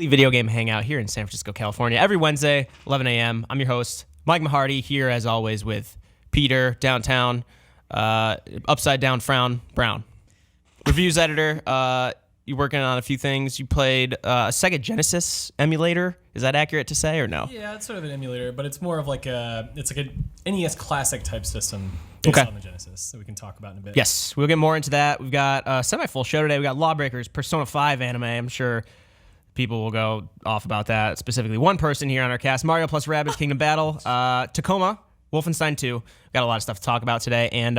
Video game hangout here in San Francisco, California, every Wednesday, 11 a.m. I'm your host, Mike Mahardy, here as always with Peter, downtown, upside down frown, Brown. Reviews editor, you're working on a few things. You played a Sega Genesis emulator. Is that accurate to say or no? Yeah, it's sort of an emulator, but it's more of like a NES Classic type system based on the Genesis that we can talk about in a bit. Yes, we'll get more into that. We've got a semi-full show today. We got LawBreakers, Persona 5 anime. I'm sure people will go off about that. Specifically, one person here on our cast, Mario+Rabbids Kingdom Battle, Tacoma, Wolfenstein 2. Got a lot of stuff to talk about today. And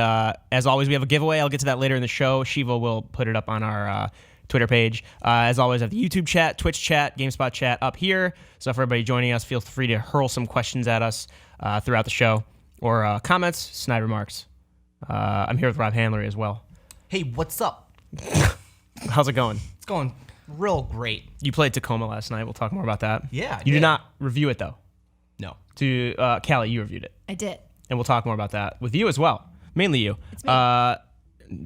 as always, we have a giveaway. I'll get to that later in the show. Shiva will put it up on our Twitter page. As always, I have the YouTube chat, Twitch chat, GameSpot chat up here. So for everybody joining us, feel free to hurl some questions at us throughout the show or comments, snide remarks. I'm here with Rob Handlery as well. Hey, what's up? How's it going? It's going real great. You played Tacoma last night. We'll talk more about that. Yeah, You did not review it, though. No. Callie, you reviewed it. I did. And we'll talk more about that with you as well. Mainly you. It's me.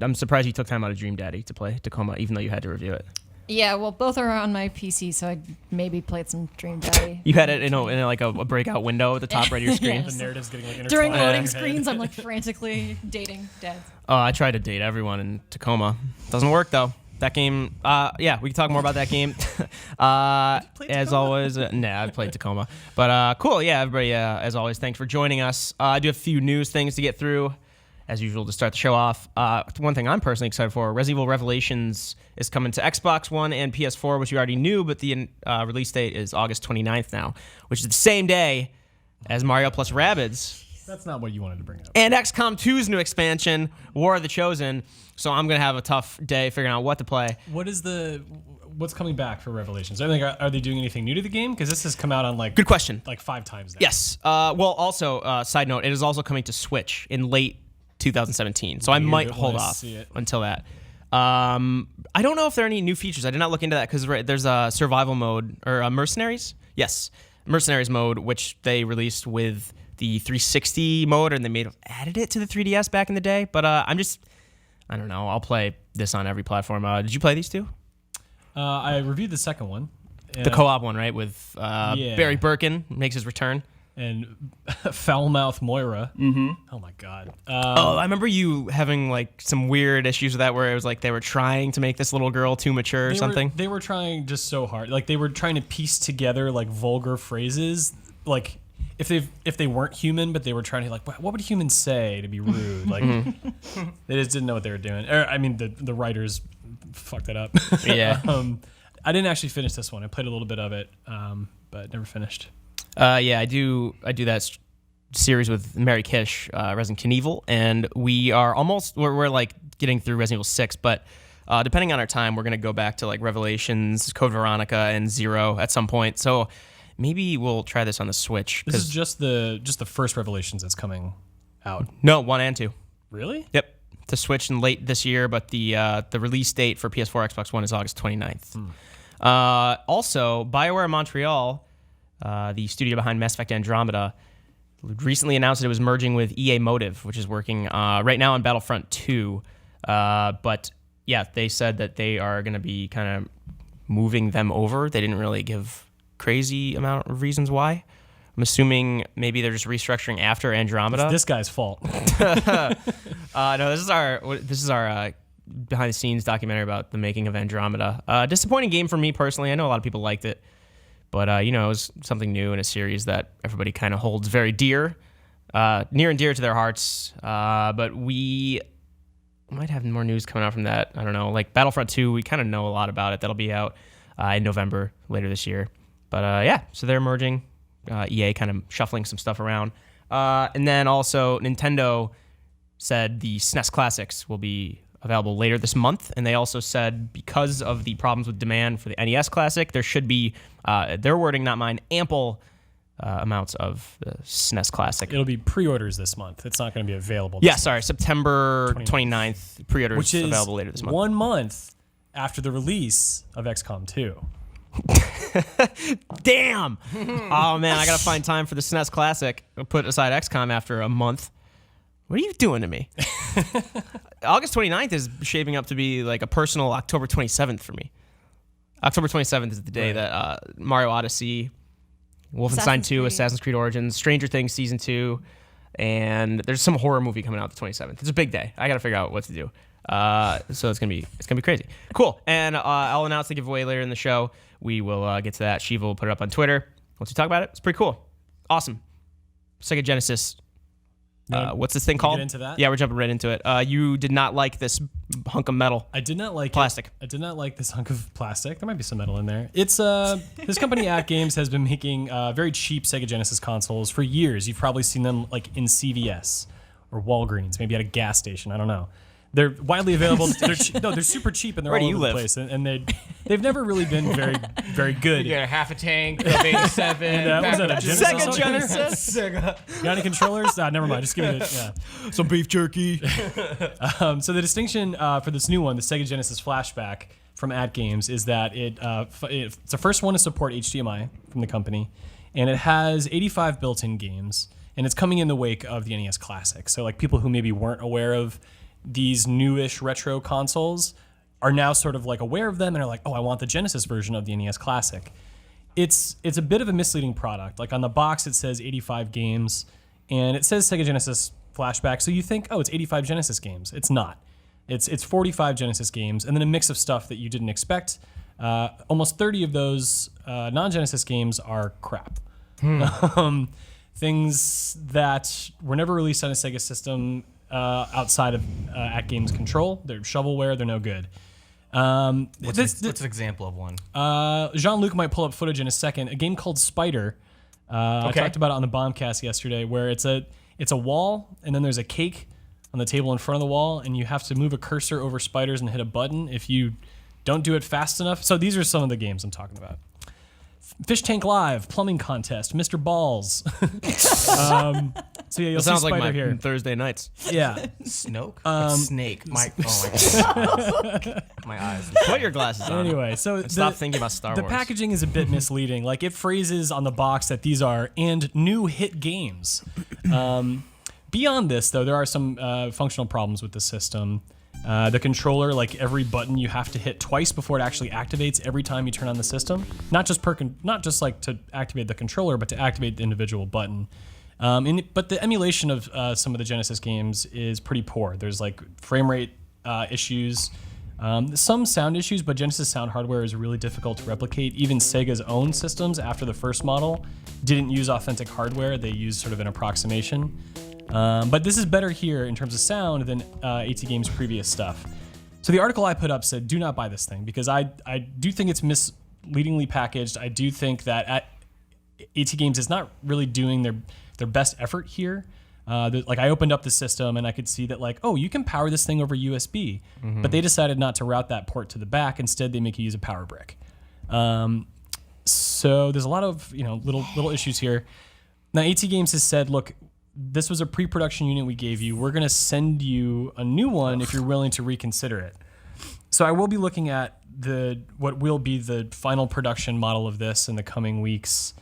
I'm surprised you took time out of Dream Daddy to play Tacoma, even though you had to review it. Yeah, well, both are on my PC, so I maybe played some Dream Daddy. You had it in like a breakout window at the top right of your screen. Yes. The narrative's getting like During intertwined loading in your head. screens, I'm like frantically dating dads. Oh, I tried to date everyone in Tacoma. Doesn't work though. That game, yeah, we can talk more about that game. As always, nah, I've played Tacoma. But cool, yeah, everybody, as always, thanks for joining us. I do have a few news things to get through, as usual, to start the show off. One thing I'm personally excited for, Resident Evil Revelations is coming to Xbox One and PS4, which you already knew, but the release date is August 29th now, which is the same day as Mario+Rabbids. That's not what you wanted to bring up. And XCOM 2's new expansion, War of the Chosen. So I'm going to have a tough day figuring out what to play. What's coming back for Revelations? Are they doing anything new to the game? Because this has come out on Good question. like 5 times now. Yes. Well, also, side note, it is also coming to Switch in late 2017. So I might hold off until that. I don't know if there are any new features. I did not look into that because there's a survival mode or Mercenaries. Yes, Mercenaries mode, which they released with the 360 mode, and they added it to the 3DS back in the day. But I don't know. I'll play this on every platform. Did you play these two? I reviewed the second one. The co-op one, right? With Barry Birkin makes his return. And foul-mouthed Moira. Mm-hmm. Oh, my God. I remember you having like some weird issues with that where it was like they were trying to make this little girl too mature or something. They were trying just so hard. Like, they were trying to piece together like vulgar phrases. Like, if they weren't human, but they were trying to like, what would humans say to be rude? Like, they just didn't know what they were doing. I mean, the writers fucked it up. Yeah. I didn't actually finish this one. I played a little bit of it, but never finished. Yeah, I do that series with Mary Kish, Resident Evil, and we're like getting through Resident Evil 6, but depending on our time, we're gonna go back to like Revelations, Code Veronica, and Zero at some point. So maybe we'll try this on the Switch. This is just the first Revelations that's coming out. No, 1 and 2. Really? Yep. To Switch in late this year, but the release date for PS4, Xbox One is August 29th. Also, BioWare Montreal, the studio behind Mass Effect Andromeda, recently announced that it was merging with EA Motive, which is working right now on Battlefront 2. But yeah, they said that they are going to be kind of moving them over. They didn't really give crazy amount of reasons why. I'm assuming maybe they're just restructuring after Andromeda. It's this guy's fault. No, this is our behind the scenes documentary about the making of Andromeda. Disappointing game for me personally. I know a lot of people liked it, but it was something new in a series that everybody kind of holds very dear, near and dear to their hearts. But we might have more news coming out from that. I don't know, like Battlefront 2. We kind of know a lot about it. That'll be out in November later this year. But yeah, so they're merging. EA kind of shuffling some stuff around. And then also Nintendo said the SNES Classics will be available later this month. And they also said because of the problems with demand for the NES Classic, there should be, their wording, not mine, ample amounts of the SNES Classic. It'll be pre-orders this month. It's not going to be available Yeah, sorry, September 29th. Pre-orders which is available later this month. 1 month after the release of XCOM 2. Damn! Oh man, I gotta find time for the SNES Classic. I'll put aside XCOM after a month. What are you doing to me? August 29th is shaping up to be like a personal October 27th for me. October 27th is the day that Mario Odyssey, Wolfenstein II, Assassin's Creed Origins, Stranger Things Season 2, and there's some horror movie coming out the 27th. It's a big day. I got to figure out what to do. So it's gonna be crazy. Cool. And I'll announce the giveaway later in the show. We will get to that. Shiva will put it up on Twitter once we talk about it. It's pretty cool. Awesome. Sega Genesis. What's this thing called? Get into that? Yeah, we're jumping right into it. You did not like this hunk of metal. I did not like Plastic. I did not like this hunk of plastic. There might be some metal in there. It's this company At Games has been making very cheap Sega Genesis consoles for years. You've probably seen them like in CVS or Walgreens, maybe at a gas station. I don't know. They're widely available. They're super cheap and they're Where all do you over the live? place. And they've never really been very good. You get a half a tank, a 87. And, what was that, a Genesis Sega also? Genesis. Sega. Got any controllers? Never mind. Just give me Some beef jerky. So the distinction for this new one, the Sega Genesis Flashback from At Games, is that it's the first one to support HDMI from the company, and it has 85 built-in games, and it's coming in the wake of the NES Classic. So like people who maybe weren't aware of these newish retro consoles are now sort of like aware of them and are like, oh, I want the Genesis version of the NES Classic. It's a bit of a misleading product. Like on the box it says 85 games, and it says Sega Genesis Flashback, so you think, oh, it's 85 Genesis games. It's not. It's 45 Genesis games, and then a mix of stuff that you didn't expect. Almost 30 of those non-Genesis games are crap. Things that were never released on a Sega system outside of At Games control. They're shovelware. They're no good. What's an example of one? Jean-Luc might pull up footage in a second. A game called Spider. I talked about it on the Bombcast yesterday, where it's a wall, and then there's a cake on the table in front of the wall, and you have to move a cursor over spiders and hit a button if you don't do it fast enough. So these are some of the games I'm talking about. Fish Tank Live, Plumbing Contest, Mr. Balls. So yeah, you'll see Sounds like Spider my here. Thursday nights. Yeah. Snoke? Snake. Oh my god. My eyes. Put your glasses on. Anyway, so Stop thinking about Star the Wars. packaging is a bit misleading. Like it phrases on the box that these are and new hit games. Beyond this, though, there are some functional problems with the system. The controller, like every button you have to hit twice before it actually activates every time you turn on the system. Not just like to activate the controller, but to activate the individual button. But the emulation of some of the Genesis games is pretty poor. There's like frame rate issues, some sound issues, but Genesis sound hardware is really difficult to replicate. Even Sega's own systems after the first model didn't use authentic hardware. They used sort of an approximation. But this is better here in terms of sound than AT Games' previous stuff. So the article I put up said, do not buy this thing, because I do think it's misleadingly packaged. I do think that AT Games is not really doing their best effort here. Like I opened up the system and I could see that like, oh, you can power this thing over USB, but they decided not to route that port to the back. Instead, they make you use a power brick. So there's a lot of little issues here. Now AT Games has said, look, this was a pre-production unit we gave you. We're going to send you a new one if you're willing to reconsider it. So I will be looking at what will be the final production model of this in the coming weeks.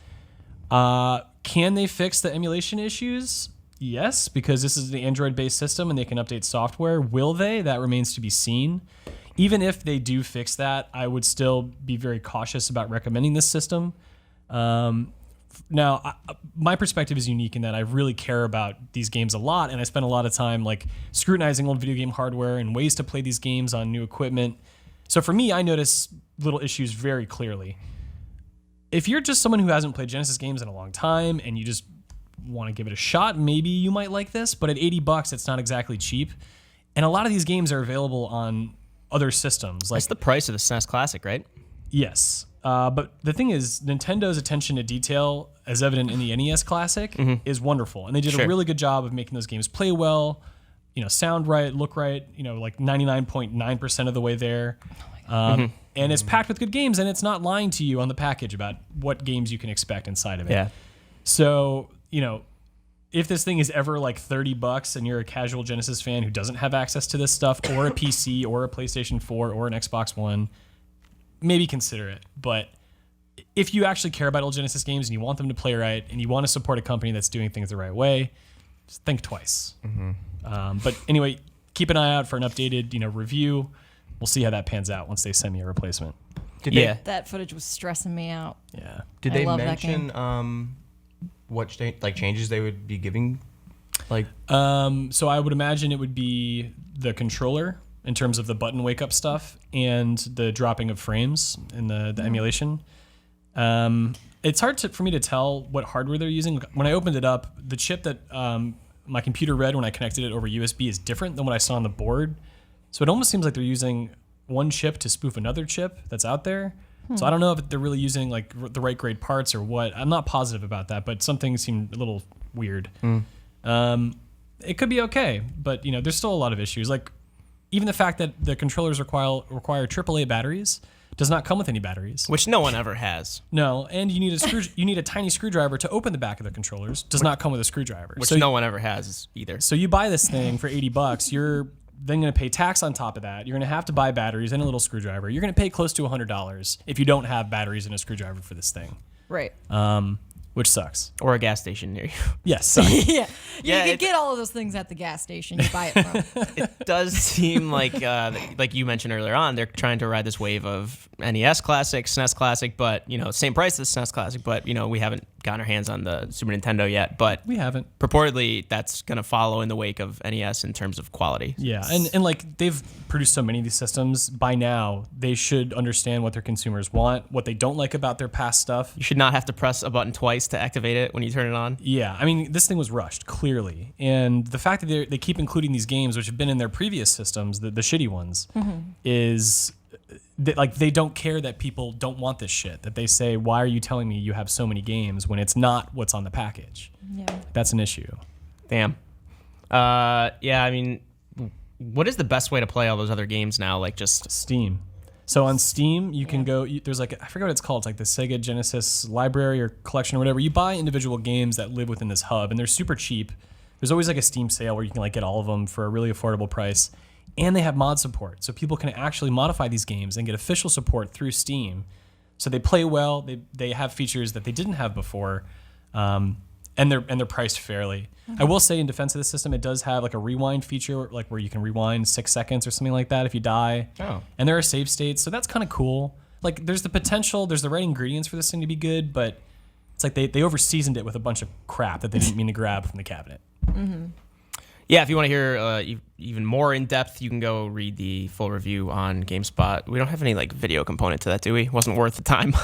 Can they fix the emulation issues? Yes, because this is the Android-based system and they can update software. Will they? That remains to be seen. Even if they do fix that, I would still be very cautious about recommending this system. Now, my perspective is unique in that I really care about these games a lot, and I spend a lot of time like scrutinizing old video game hardware and ways to play these games on new equipment. So for me, I notice little issues very clearly. If you're just someone who hasn't played Genesis games in a long time and you just want to give it a shot, maybe you might like this, but at $80, it's not exactly cheap. And a lot of these games are available on other systems. That's the price of the SNES Classic, right? Yes. But the thing is, Nintendo's attention to detail, as evident in the NES Classic, is wonderful. And they did a really good job of making those games play well, sound right, look right, like 99.9% of the way there. And it's packed with good games, and it's not lying to you on the package about what games you can expect inside of it. Yeah. So, if this thing is ever like $30 and you're a casual Genesis fan who doesn't have access to this stuff, or a PC, or a PlayStation 4, or an Xbox One, maybe consider it. But if you actually care about old Genesis games and you want them to play right and you want to support a company that's doing things the right way, just think twice. But anyway, keep an eye out for an updated review. We'll see how that pans out once they send me a replacement. Yeah. That footage was stressing me out. Yeah. Did I they love that mention what changes they would be giving? Like, So I would imagine it would be the controller in terms of the button wake up stuff and the dropping of frames in the emulation. It's hard for me to tell what hardware they're using. When I opened it up, the chip that my computer read when I connected it over USB is different than what I saw on the board. So it almost seems like they're using one chip to spoof another chip that's out there. So I don't know if they're really using like the right grade parts or what. I'm not positive about that, but something seemed a little weird. It could be okay, but there's still a lot of issues. Like even the fact that the controllers require AAA batteries does not come with any batteries. Which no one ever has. No, and you need a tiny screwdriver to open the back of the controllers. Does not come with a screwdriver. Which no one ever has either. So you buy this thing for $80. You're then going to pay tax on top of that. You're going to have to buy batteries and a little screwdriver. You're going to pay close to $100 if you don't have batteries and a screwdriver for this thing. Right. Which sucks. Or a gas station near you. Yes. Sucks. Yeah. Yeah, You could get all of those things at the gas station you buy it from. It does seem like you mentioned earlier on, they're trying to ride this wave of NES Classic, SNES Classic, but same price as SNES Classic, but we haven't gotten our hands on the Super Nintendo yet. But We haven't. purportedly, that's going to follow in the wake of NES in terms of quality. Yeah, and like they've produced so many of these systems, by now they should understand what their consumers want, what they don't like about their past stuff. You should not have to press a button twice to activate it when you turn it on. Yeah, I mean, this thing was rushed, clearly. And the fact that they keep including these games, which have been in their previous systems, the shitty ones, is that, they don't care that people don't want this shit. That they say, why are you telling me you have so many games when it's not what's on the package? Yeah. That's an issue. Damn. Yeah, I mean, what is the best way to play all those other games now? Like just Steam. So on Steam, you can go, there's I forget what it's called. It's like the Sega Genesis library or collection or whatever. You buy individual games that live within this hub, and they're super cheap. There's always a Steam sale where you can get all of them for a really affordable price. And they have mod support. So people can actually modify these games and get official support through Steam. So they play well. They have features that they didn't have before. And they're priced fairly. I will say in defense of the system, it does have a rewind feature, where you can rewind 6 seconds or something like that if you die. Oh. And there are save states, so that's kind of cool. There's the potential, there's the right ingredients for this thing to be good, but it's they over-seasoned it with a bunch of crap that they didn't mean to grab from the cabinet. Yeah, if you want to hear even more in depth, you can go read the full review on GameSpot. We don't have any video component to that, do we? Wasn't worth the time.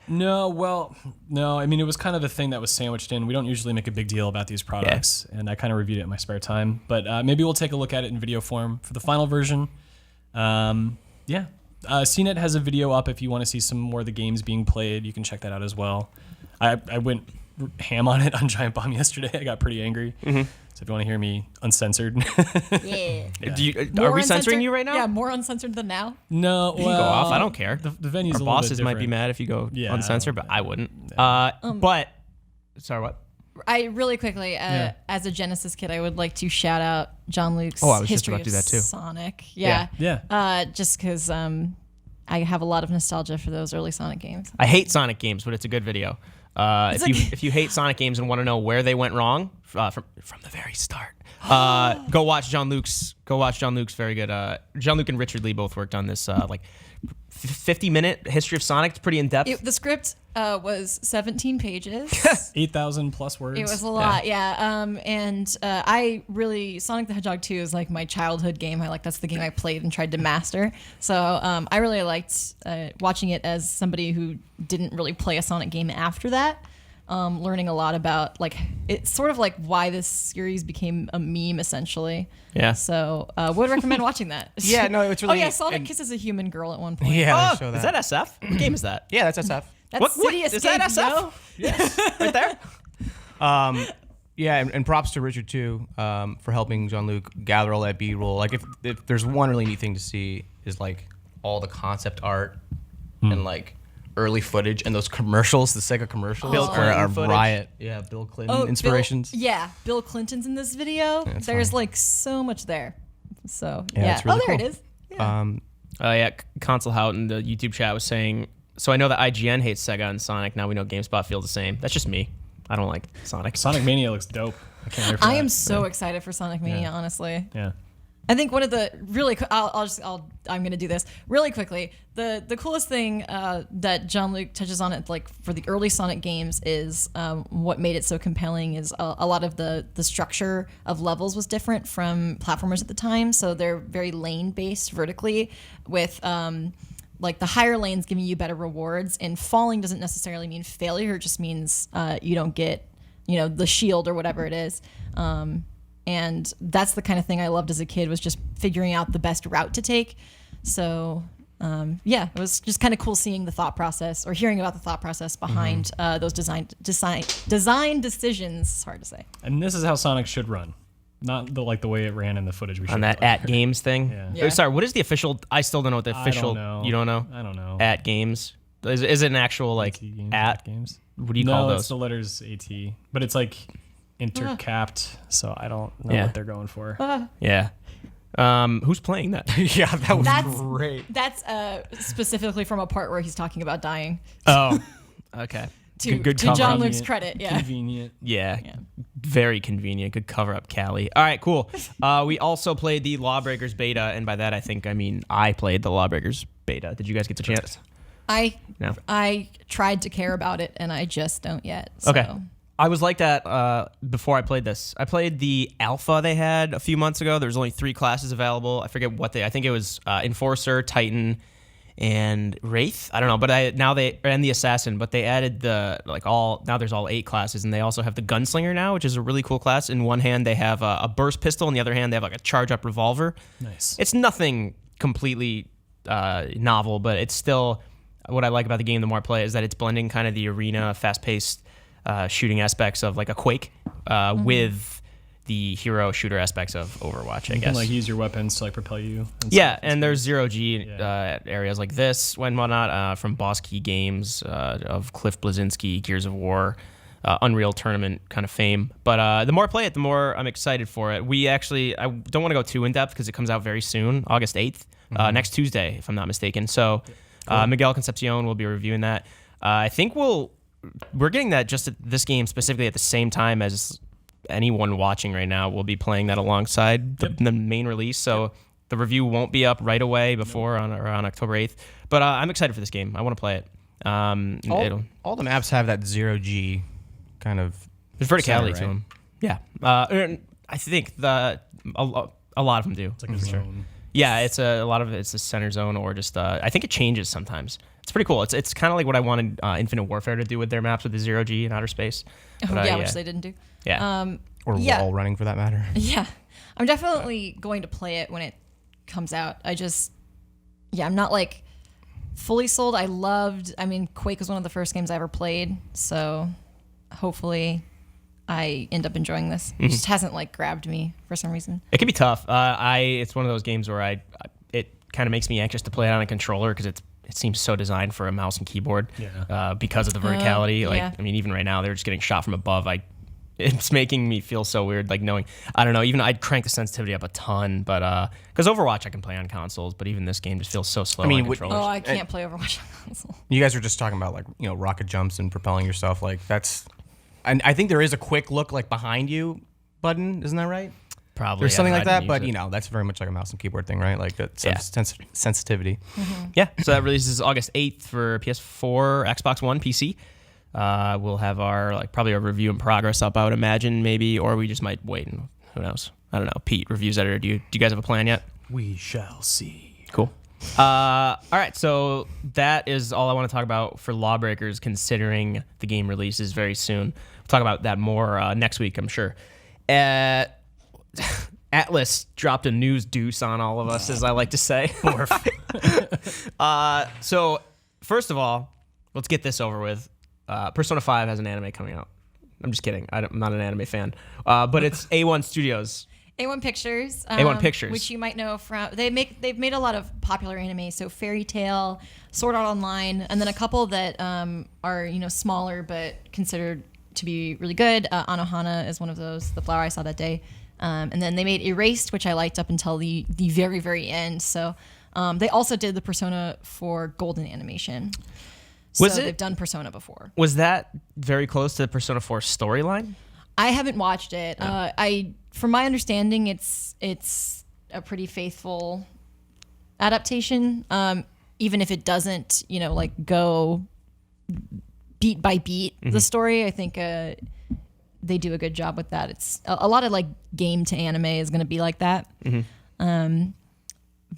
No. I mean, it was kind of the thing that was sandwiched in. We don't usually make a big deal about these products, and I kind of reviewed it in my spare time. But maybe we'll take a look at it in video form for the final version. CNET has a video up if you want to see some more of the games being played. You can check that out as well. I went ham on it on Giant Bomb yesterday. I got pretty angry. So if you want to hear me uncensored. Yeah. Are we censoring you right now? Yeah, more uncensored than now. No, You can go off. I don't care. The venue's Our a little bosses bit might be different. mad if you go Yeah, uncensored, but I wouldn't. But sorry, what? I really quickly, as a Genesis kid, I would like to shout out John Luke's Oh, I was just history about to do that too. of Sonic. Yeah. Just because I have a lot of nostalgia for those early Sonic games. I hate Sonic games, but it's a good video. If you hate Sonic games and want to know where they went wrong from the very start, go watch John Luke's. Very good. John Luke and Richard Lee both worked on this 50-minute history of Sonic. It's pretty in depth. The script was 17 pages. 8,000 plus words. It was a lot, yeah. I really Sonic the Hedgehog 2 is my childhood game. That's the game I played and tried to master. So I really liked watching it as somebody who didn't really play a Sonic game after that. Learning a lot about it's sort of why this series became a meme essentially. Yeah. So would recommend watching that. Yeah, no, it's really. Oh yeah, Sonic kisses a human girl at one point. Yeah, they Oh, show is that SF? What game is that? Yeah, that's SF. That's What City is Escape, that SF? yo. Yes, right there. Yeah, and props to Richard too for helping Jean-Luc gather all that B-roll. If there's one really neat thing to see is all the concept art and early footage and those commercials, the Sega commercials Bill are Clinton a footage. riot. Yeah, Bill Clinton inspirations. Bill Clinton's in this video. That's There's funny. so much there. So Yeah, it's really there cool. it is. Yeah. Console Hout in the YouTube chat was saying, so I know that IGN hates Sega and Sonic. Now we know GameSpot feels the same. That's just me. I don't like Sonic. Sonic Mania looks dope. I can't wait for I that. am so excited for Sonic Mania, honestly. Yeah. I think one of the really, I'm going to do this really quickly. The coolest thing that Jean-Luc touches on it, like for the early Sonic games, is what made it so compelling is a lot of the structure of levels was different from platformers at the time. So they're very lane based vertically, with like the higher lanes giving you better rewards, and falling doesn't necessarily mean failure. It just means you don't get, the shield or whatever it is. And that's the kind of thing I loved as a kid, was just figuring out the best route to take. So, it was just kind of cool seeing the thought process, or hearing about the thought process behind those design decisions. It's hard to say. And this is how Sonic should run, not the way it ran in the footage we showed. On that at games thing. Yeah. Sorry, what is the official? I still don't know what the official. I don't know. You don't know? I don't know. At games. Is it an actual AT games, at games? What do you call No, those? it's the letters AT, but it's like intercapped, so I don't know what they're going for. Yeah. Who's playing that? Yeah, that was That's great. That's specifically from a part where he's talking about dying. Oh, okay. To cover-up. Jean-Luc's credit, yeah. Convenient. Yeah. Very convenient. Good cover up, Callie. All right, cool. We also played the LawBreakers beta, and by that I mean I played the LawBreakers beta. Did you guys get the chance? No. I tried to care about it, and I just don't yet. So. Okay. I was like that before I played this. I played the alpha they had a few months ago. There was only 3 classes available. I forget what I think it was Enforcer, Titan, and Wraith. I don't know, but and the Assassin. But they added now there's all 8 classes, and they also have the Gunslinger now, which is a really cool class. In one hand they have a burst pistol, in the other hand they have like a charge up revolver. Nice. It's nothing completely novel, but it's still what I like about the game. The more I play it, is that it's blending kind of the arena, fast paced. Shooting aspects of like a Quake with the hero shooter aspects of Overwatch, I You guess. can use your weapons to propel you. And there's 0G areas like this and whatnot from Boss Key Games of Cliff Bleszinski, Gears of War, Unreal Tournament kind of fame. But the more I play it, the more I'm excited for it. I don't want to go too in depth because it comes out very soon, August 8th, next Tuesday, if I'm not mistaken. So Miguel Concepcion will be reviewing that. I think we're getting that just at this game specifically at the same time as anyone watching right now will be playing that alongside the main release. So the review won't be up right away before on October 8th. But I'm excited for this game. I want to play it. All the maps have that 0G kind of. There's verticality center, to right? them. Yeah. I think a lot of them do. It's like a zone. Yeah, it's a lot of it's a center zone, or just I think it changes sometimes. It's pretty cool. It's kind of like what I wanted Infinite Warfare to do with their maps with the 0G in outer space. But, which they didn't do. Yeah. Or wall running for that matter. Yeah. I'm definitely going to play it when it comes out. I'm not like fully sold. Quake was one of the first games I ever played, so hopefully I end up enjoying this. It just hasn't like grabbed me for some reason. It can be tough. It's one of those games where it kind of makes me anxious to play it on a controller because it seems so designed for a mouse and keyboard. Because of the verticality. Even right now they're just getting shot from above. It's making me feel so weird, like knowing, I don't know, even I'd crank the sensitivity up a ton, but because Overwatch I can play on consoles, but even this game just feels so slow on controllers. I can't play Overwatch on console. You guys were just talking about rocket jumps and propelling yourself. Like that's, and I think there is a quick look like behind you button. Isn't that right? Probably. There's something I like didn't that, use but that's very much like a mouse and keyboard thing, right? Like that sensitivity. Yeah, so that releases August 8th for PS4, Xbox One, PC. We'll have our probably a review in progress up, I would imagine, maybe, or we just might wait and who knows. I don't know. Pete, reviews editor, do you guys have a plan yet? We shall see. Cool. All right, so that is all I want to talk about for LawBreakers, considering the game releases very soon. We'll talk about that more next week, I'm sure. Atlas dropped a news deuce on all of us, as I like to say. So, first of all, let's get this over with. Persona 5 has an anime coming out. I'm just kidding. I'm not an anime fan. But it's A1 Studios. A1 Pictures. A1 Pictures. Which you might know from... They've made a lot of popular anime. So Fairy Tail, Sword Art Online, and then a couple that are smaller but considered to be really good. Anohana is one of those, the flower I saw that day. And then they made Erased, which I liked up until the very, very end. So they also did the Persona 4 Golden Animation. So they've done Persona before. Was that very close to the Persona 4 storyline? I haven't watched it. From my understanding, it's a pretty faithful adaptation, even if it doesn't, like go beat by beat the story. I think they do a good job with that. It's a lot of like game to anime is going to be like that.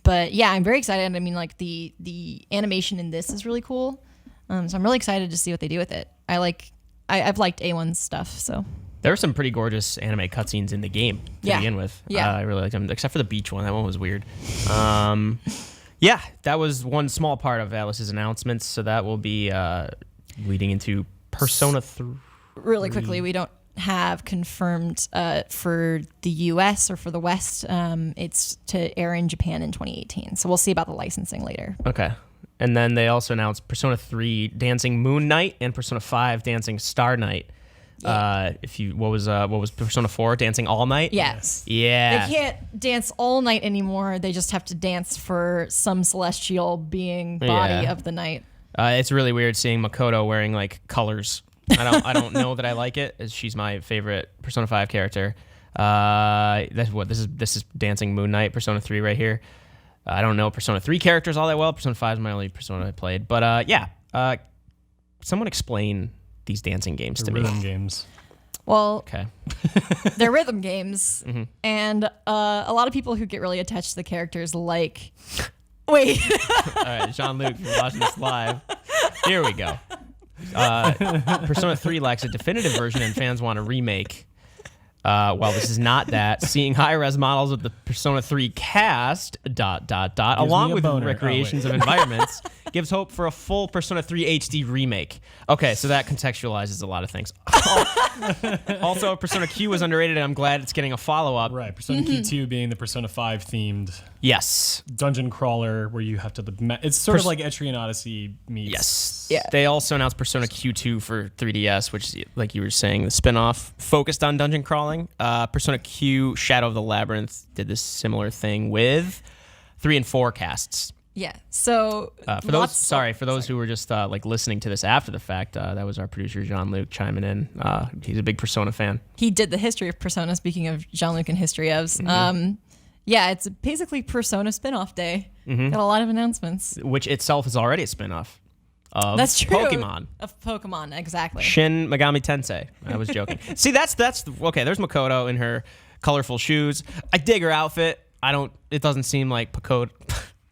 But yeah, I'm very excited. I mean, like the animation in this is really cool. So I'm really excited to see what they do with it. I've liked A1's stuff, so. There were some pretty gorgeous anime cutscenes in the game to begin with. Yeah. I really liked them, except for the beach one. That one was weird. Yeah, that was one small part of Atlus's announcements. So that will be leading into Persona 3. Really quickly, we don't have confirmed for the US or for the West. It's to air in Japan in 2018. So we'll see about the licensing later. Okay. And then they also announced Persona 3 Dancing Moon Knight and Persona 5 Dancing Star Knight. Yeah. What was Persona 4 Dancing All Night? Yes. Yeah. They can't dance all night anymore. They just have to dance for some celestial being body of the night. It's really weird seeing Makoto wearing like colors. I don't know that I like it, as she's my favorite Persona 5 character. This is Dancing Moon Knight, Persona 3 right here. I don't know Persona 3 characters all that well. Persona 5 is my only Persona I played. But someone explain these dancing games to me. Rhythm games. Well, Okay. they're rhythm games, and a lot of people who get really attached to the characters like... Wait. All right, Jean-Luc, if you're watching this live, here we go. Persona 3 lacks a definitive version and fans want a remake. While this is not that, seeing high-res models of the Persona 3 cast, along me a with boner. recreations of environments, gives hope for a full Persona 3 HD remake. Okay, so that contextualizes a lot of things. Also, Persona Q was underrated, and I'm glad it's getting a follow-up. Right. Persona Q2 being the Persona 5 themed Yes. dungeon crawler where you have to... It's sort of like Etrian Odyssey meets... Yes. Yeah. They also announced Persona Q2 for 3DS, which, like you were saying, the spin-off focused on dungeon crawling. Persona Q Shadow of the Labyrinth did this similar thing with 3 and 4 casts. Yeah. So For those who were just like listening to this after the fact, that was our producer Jean-Luc chiming in. He's a big Persona fan. he did the history of Persona. Speaking of Jean-Luc and history ofs, yeah, it's basically Persona spin-off day. Got a lot of announcements. Which itself is already a spin-off of That's true. Pokemon. Of Pokemon, exactly. Shin Megami Tensei. I was joking. See, that's okay. There's Makoto in her colorful shoes. I dig her outfit. It doesn't seem like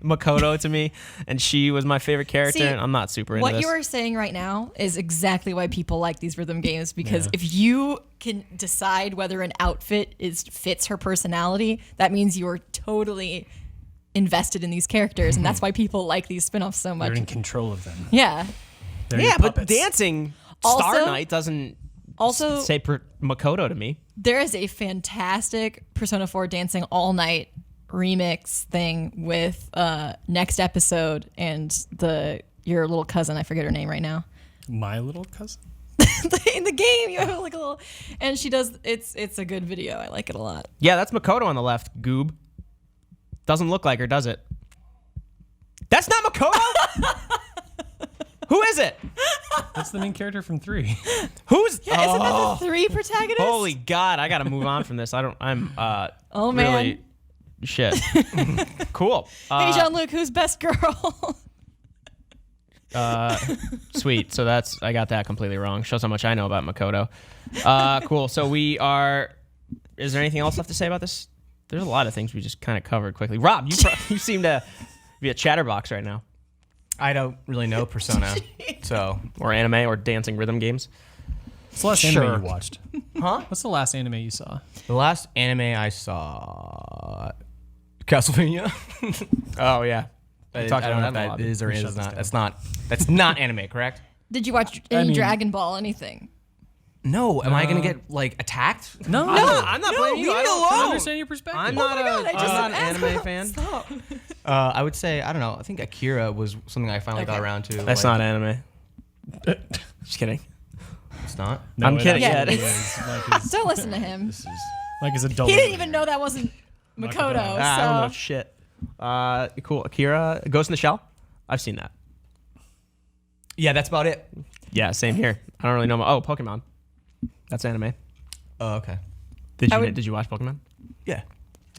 Makoto to me, and she was my favorite character. See, and I'm not super into What this. you are saying right now is exactly why people like these rhythm games, because if you can decide whether an outfit fits her personality, that means you're totally invested in these characters, and that's why people like these spin-offs so much. They're in control of them. Yeah. They're Yeah, your but puppets. dancing Also- Star Knight doesn't say Makoto to me. There is a fantastic Persona 4 Dancing All Night remix thing with next episode and your little cousin. I forget her name right now. My little cousin? In the game, you have like a little, and she does. It's a good video. I like it a lot. Yeah, that's Makoto on the left. Goob. Doesn't look like her, does it? That's not Makoto? Who is it? That's the main character from 3. Who's? Yeah, isn't that the 3 protagonist? Holy God! I gotta move on from this. I'm Oh, man. really shit. Cool. Hey, Jean-Luc, who's best girl? Sweet. So I got that completely wrong. Shows how much I know about Makoto. Cool. So is there anything else left to say about this? There's a lot of things we just kind of covered quickly. Rob, you seem to be a chatterbox right now. I don't really know Persona, so Or anime or dancing rhythm games. What's the last Sure. anime you watched? Huh? What's the last anime you saw? the last anime I saw, Castlevania. Oh yeah. I talked don't about know that if in the that lobby. is or We shut is this not. down. That's not anime, correct? Did you watch any mean- Dragon Ball, anything? No. Am I gonna get like attacked? No. I'm not blaming you. leave I me don't alone. I understand your perspective. I'm not God, I just an asked anime her. fan. Stop. I would say I don't know. I think Akira was something I finally got Okay. around to. That's not anime. Just kidding. It's not. No, I'm it kidding. actually Yeah. is. Mike is, Don't listen to him. Mike is a dull. He didn't even know that wasn't Makoto. I don't know So shit. Cool. Akira, Ghost in the Shell. I've seen that. Yeah, that's about it. Yeah, same here. I don't really know. Pokemon. That's anime. Oh, okay. Did I you would- did you watch Pokemon? Yeah.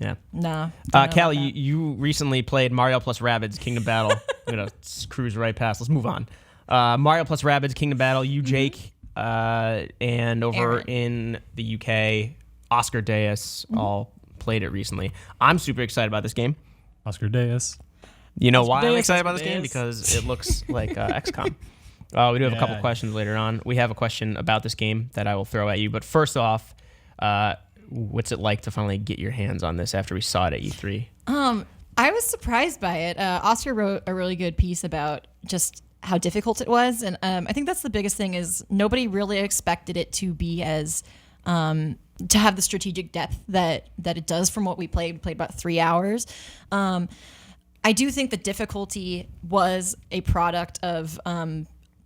Yeah. No. Callie, you recently played Mario+Rabbids Kingdom Battle. I'm going to cruise right past. Let's move on. Mario+Rabbids Kingdom Battle, you, Jake, and over Aaron. in the UK, Oscar Deus all played it recently. I'm super excited about this game. Oscar Deus. You know why I'm Deus, excited Oscar about this game? Deus. Because it looks like XCOM. We do have a couple Yeah. questions later on. We have a question about this game that I will throw at you. But first off, what's it like to finally get your hands on this after we saw it at E3? I was surprised by it. Oscar wrote a really good piece about just how difficult it was, and I think that's the biggest thing is nobody really expected it to be as to have the strategic depth that it does from what we played. We played about 3 hours. I do think the difficulty was a product of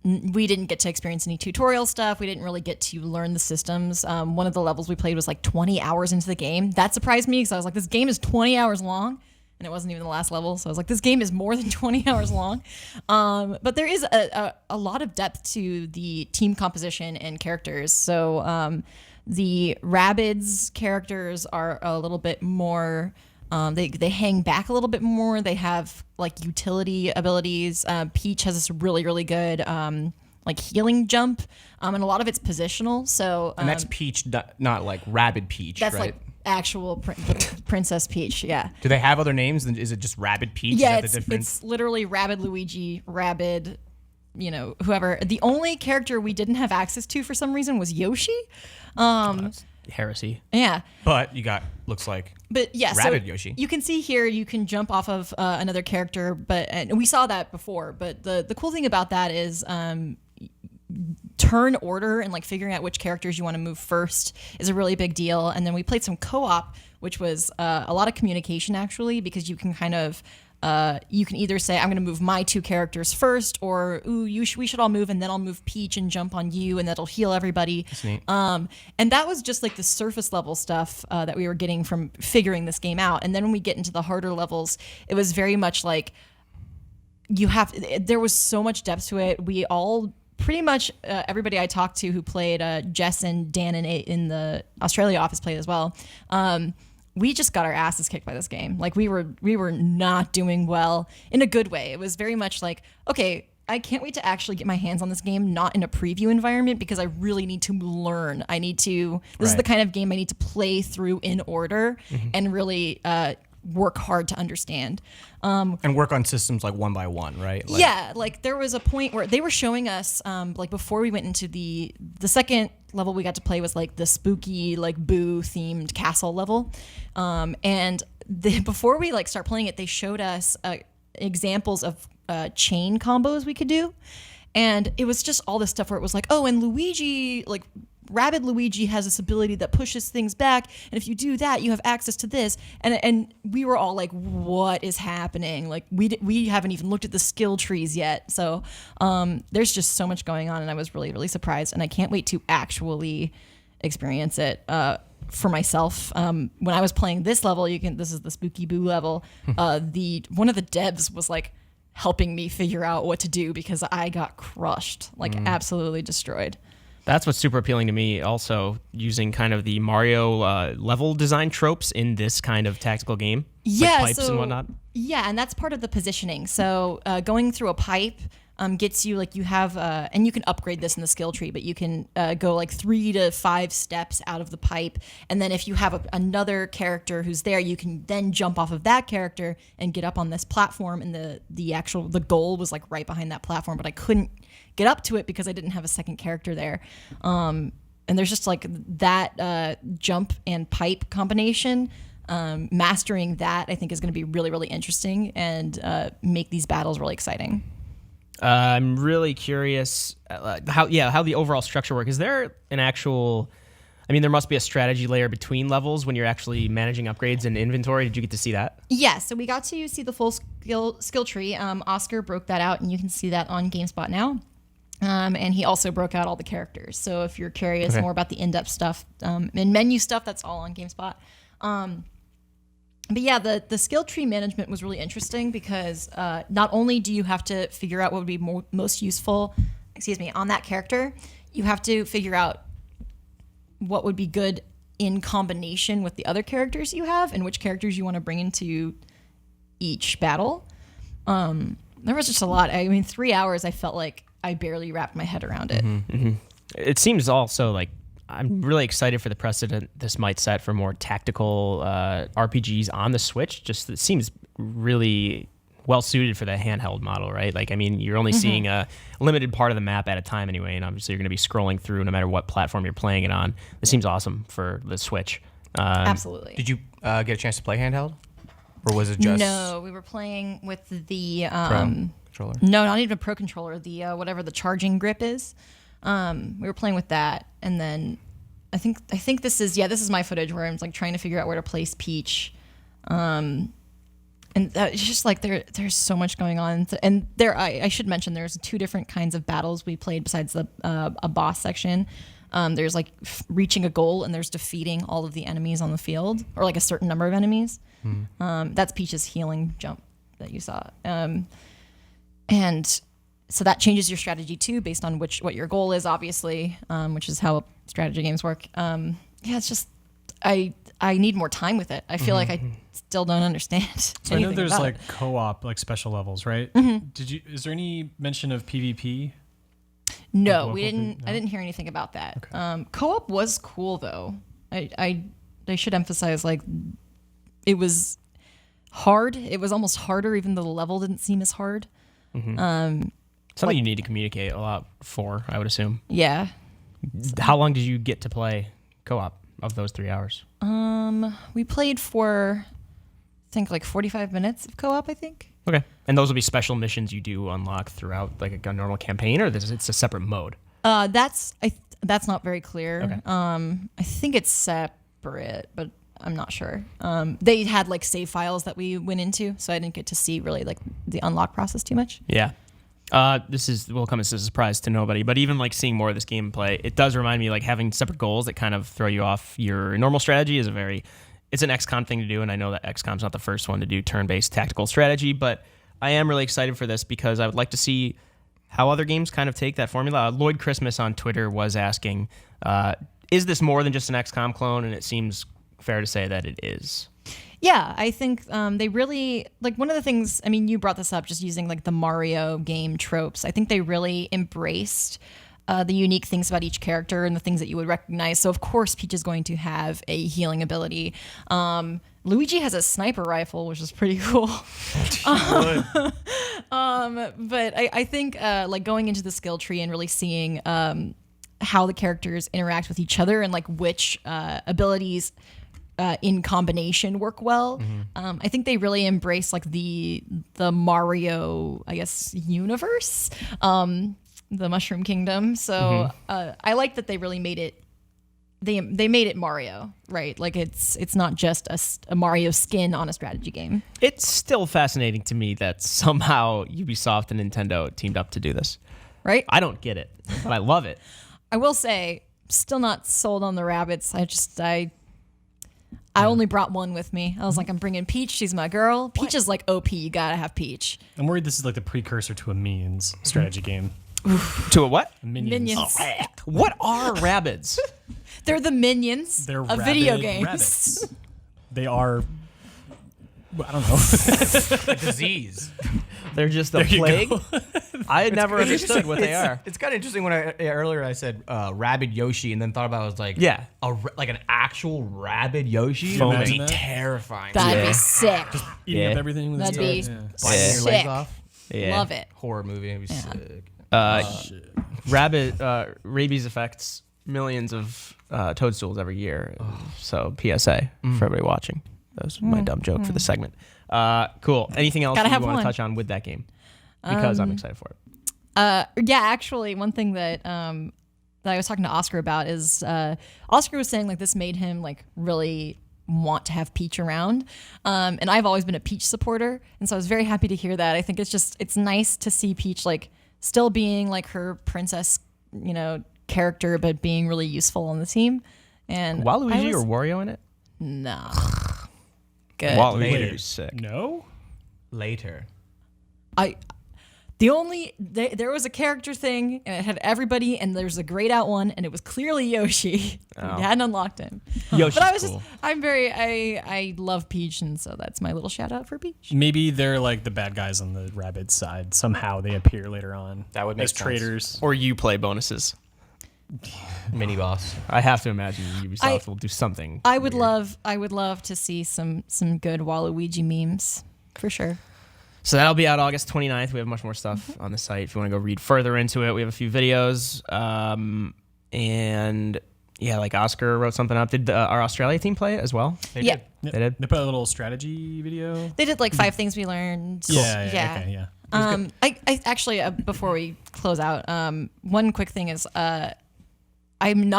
we didn't get to experience any tutorial stuff. We didn't really get to learn the systems. One of the levels we played was like 20 hours into the game. That surprised me because I was like, this game is 20 hours long. And it wasn't even the last level. So I was like, this game is more than 20 hours long. But there is a lot of depth to the team composition and characters. So the Rabbids characters are a little bit more... They hang back a little bit more. They have like utility abilities. Peach has this really, really good like healing jump, and a lot of it's positional. So And that's Peach, not like Rabid Peach, that's right? like actual Princess Peach. Yeah. Do they have other names? And is it just Rabid Peach? Yeah, Is that the difference? it's literally Rabid Luigi, Rabid, whoever. The only character we didn't have access to for some reason was Yoshi. That's heresy. Yeah. But you got, looks like, But yeah, Rabid so Yoshi. you can see here you can jump off of another character, and we saw that before. But the cool thing about that is turn order and like figuring out which characters you want to move first is a really big deal. And then we played some co-op, which was a lot of communication actually, because you can kind of you can either say I'm going to move my two characters first, or ooh, we should all move, and then I'll move Peach and jump on you, and that'll heal everybody. That's neat. And that was just like the surface level stuff that we were getting from figuring this game out. And then when we get into the harder levels, it was very much like there was so much depth to it. We all pretty much everybody I talked to who played, Jess and Dan in the Australia office played as well. We just got our asses kicked by this game. Like we were not doing well in a good way. It was very much like, okay, I can't wait to actually get my hands on this game, not in a preview environment, because I really need to learn. This is the kind of game I need to play through in order and really work hard to understand. And work on systems like one by one, right? Like, Yeah, like there was a point where they were showing us, like before we went into the second level we got to play was like the spooky, like Boo themed castle level. And before we like start playing it, they showed us examples of chain combos we could do. And it was just all this stuff where it was like, oh, and Luigi, like Rabid Luigi has this ability that pushes things back, and if you do that, you have access to this. And we were all like, "What is happening?" Like we haven't even looked at the skill trees yet. So there's just so much going on, and I was really, really surprised, and I can't wait to actually experience it for myself. When I was playing this level, this is the Spooky Boo level. One of the devs was like helping me figure out what to do because I got crushed, like absolutely destroyed. That's what's super appealing to me, also using kind of the Mario level design tropes in this kind of tactical game. Yeah, like pipes and whatnot. Yeah, and that's part of the positioning. So going through a pipe gets you like you have, and you can upgrade this in the skill tree, but you can go like 3 to 5 steps out of the pipe, and then if you have another character who's there, you can then jump off of that character and get up on this platform. And the goal was like right behind that platform, but I couldn't get up to it because I didn't have a second character there. And there's just like that jump and pipe combination. Mastering that, I think, is going to be really, really interesting and make these battles really exciting. I'm really curious how the overall structure works. Is there an actual... I mean, there must be a strategy layer between levels when you're actually managing upgrades and inventory. Did you get to see that? Yeah, so we got to see the full skill tree. Oscar broke that out, and you can see that on GameSpot now. And he also broke out all the characters. So if you're curious more about the in-depth stuff and menu stuff, that's all on GameSpot. But yeah, the skill tree management was really interesting because not only do you have to figure out what would be most useful, on that character, you have to figure out what would be good in combination with the other characters you have and which characters you want to bring into each battle. There was just a lot. I mean, 3 hours, I felt like I barely wrapped my head around it. It seems also like I'm really excited for the precedent this might set for more tactical RPGs on the Switch. Just it seems really well suited for the handheld model, right? Like, I mean, you're only seeing a limited part of the map at a time anyway, and obviously you're going to be scrolling through no matter what platform you're playing it on. This seems awesome for the Switch. Absolutely. Did you get a chance to play handheld, or was it just No, we were playing with the Pro controller? no, not even a Pro controller. The whatever the charging grip is. We were playing with that, and then I think this is my footage where I'm like trying to figure out where to place Peach. And it's just like there's so much going on, and I should mention there's 2 different kinds of battles we played besides the a boss section. There's like reaching a goal, and there's defeating all of the enemies on the field, or like a certain number of enemies. That's Peach's healing jump that you saw, and so that changes your strategy too, based on what your goal is, obviously, which is how strategy games work. Yeah, it's just I need more time with it. I feel like I still don't understand. So I know there's about like it. co-op, like special levels, right? Is there any mention of PvP? No, Like we local didn't. no? I didn't hear anything about that. Okay. Co-op was cool though. I should emphasize, like, it was hard. It was almost harder, even though the level didn't seem as hard. Something you need to communicate a lot for, I would assume. Yeah. How long did you get to play co-op of those 3 hours? We played for, I think, like 45 minutes of co-op, I think. Okay. And those will be special missions you do unlock throughout like a normal campaign, or it's a separate mode? That's not very clear. Okay. I think it's separate, but I'm not sure. They had like save files that we went into, so I didn't get to see really like the unlock process too much. Yeah. This will come as a surprise to nobody, but even like seeing more of this gameplay, it does remind me like having separate goals that kind of throw you off your normal strategy is it's an XCOM thing to do, and I know that XCOM's not the first one to do turn-based tactical strategy, but I am really excited for this because I would like to see how other games kind of take that formula. Lloyd Christmas on Twitter was asking, is this more than just an XCOM clone? And it seems fair to say that it is. Yeah, I think they really, like, one of the things, I mean, you brought this up just using like the Mario game tropes. I think they really embraced the unique things about each character and the things that you would recognize. So of course Peach is going to have a healing ability. Luigi has a sniper rifle, which is pretty cool. But I think like going into the skill tree and really seeing how the characters interact with each other and like which abilities in combination work well. I think they really embrace like the Mario, I guess, universe, the Mushroom Kingdom. So I like that they really made it. They made it Mario, right? Like it's not just a Mario skin on a strategy game. It's still fascinating to me that somehow Ubisoft and Nintendo teamed up to do this. Right? I don't get it, but I love it. I will say, still not sold on the rabbits. I only brought one with me. I was like, I'm bringing Peach. She's my girl. Peach is like OP. You gotta have Peach. I'm worried this is like the precursor to a Minions strategy game. To a what? Minions. What are Rabbids? They're the minions They're of video rabid games. rabbits. They are. I don't know. A disease. They're just a There you plague. go. I had never understood what they are. It's kind of interesting when earlier I said rabid Yoshi, and then thought about it, I was like, Yeah. like an actual rabid Yoshi. Foaming. That'd be Imagine that. terrifying. That'd Yeah. be sick. Eating Yeah. up everything with That'd its be teeth. Biting your sick. legs off. Yeah. Love it. Horror movie. It'd be Yeah. sick. Rabies affects millions of toadstools every year. So PSA for everybody watching. That was my dumb joke for the segment. Cool. Anything else Gotta you have want to one. touch on with that game? Because I'm excited for it. Yeah, actually, one thing that I was talking to Oscar about is Oscar was saying like this made him like really want to have Peach around, and I've always been a Peach supporter, and so I was very happy to hear that. I think it's nice to see Peach like still being like her princess, character, but being really useful on the team. And Waluigi or Wario in it? No. Good. Waluigi Later. is sick. No? Later. There was a character thing, and it had everybody, and there's a grayed out one, and it was clearly Yoshi. Oh. We hadn't unlocked him. Yoshi's But I was cool. I love Peach, and so that's my little shout out for Peach. Maybe they're like the bad guys on the Rabbids side. Somehow they appear later on. That would make as sense. traitors. Or you play bonuses. Mini boss. I have to imagine Ubisoft will do something. I would weird. love to see some good Waluigi memes for sure. So that'll be out August 29th. We have much more stuff on the site if you want to go read further into it. We have a few videos. And yeah, like Oscar wrote something up. Did our Australia team play it as well? Yeah. They did? They put a little strategy video. They did like 5 things we learned. Yeah. Okay, yeah. I actually before we close out, one quick thing is I'm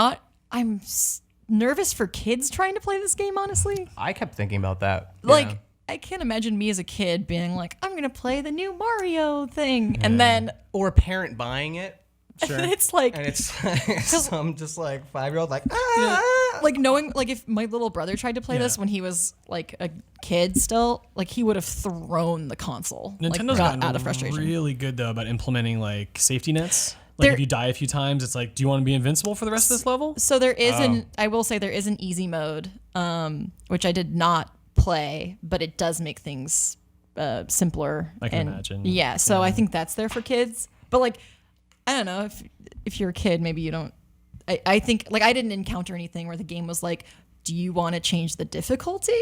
nervous for kids trying to play this game. Honestly, I kept thinking about that. like Yeah. I can't imagine me as a kid being like, I'm gonna play the new Mario thing, and then Or a parent buying it. it's like And it's some just like 5-year-old like, ah. like knowing like if my little brother tried to play this when he was like a kid still, like he would have thrown the console. Nintendo's like, got gotten out of frustration. really good though about implementing like safety nets. Like There- if you die a few times, it's like, do you want to be invincible for the rest of this level? So there is I will say there is an easy mode, which I did not play, but it does make things simpler. I can imagine. Yeah, so I think that's there for kids. But like, I don't know if you're a kid, maybe you don't. I think like I didn't encounter anything where the game was like, do you want to change the difficulty?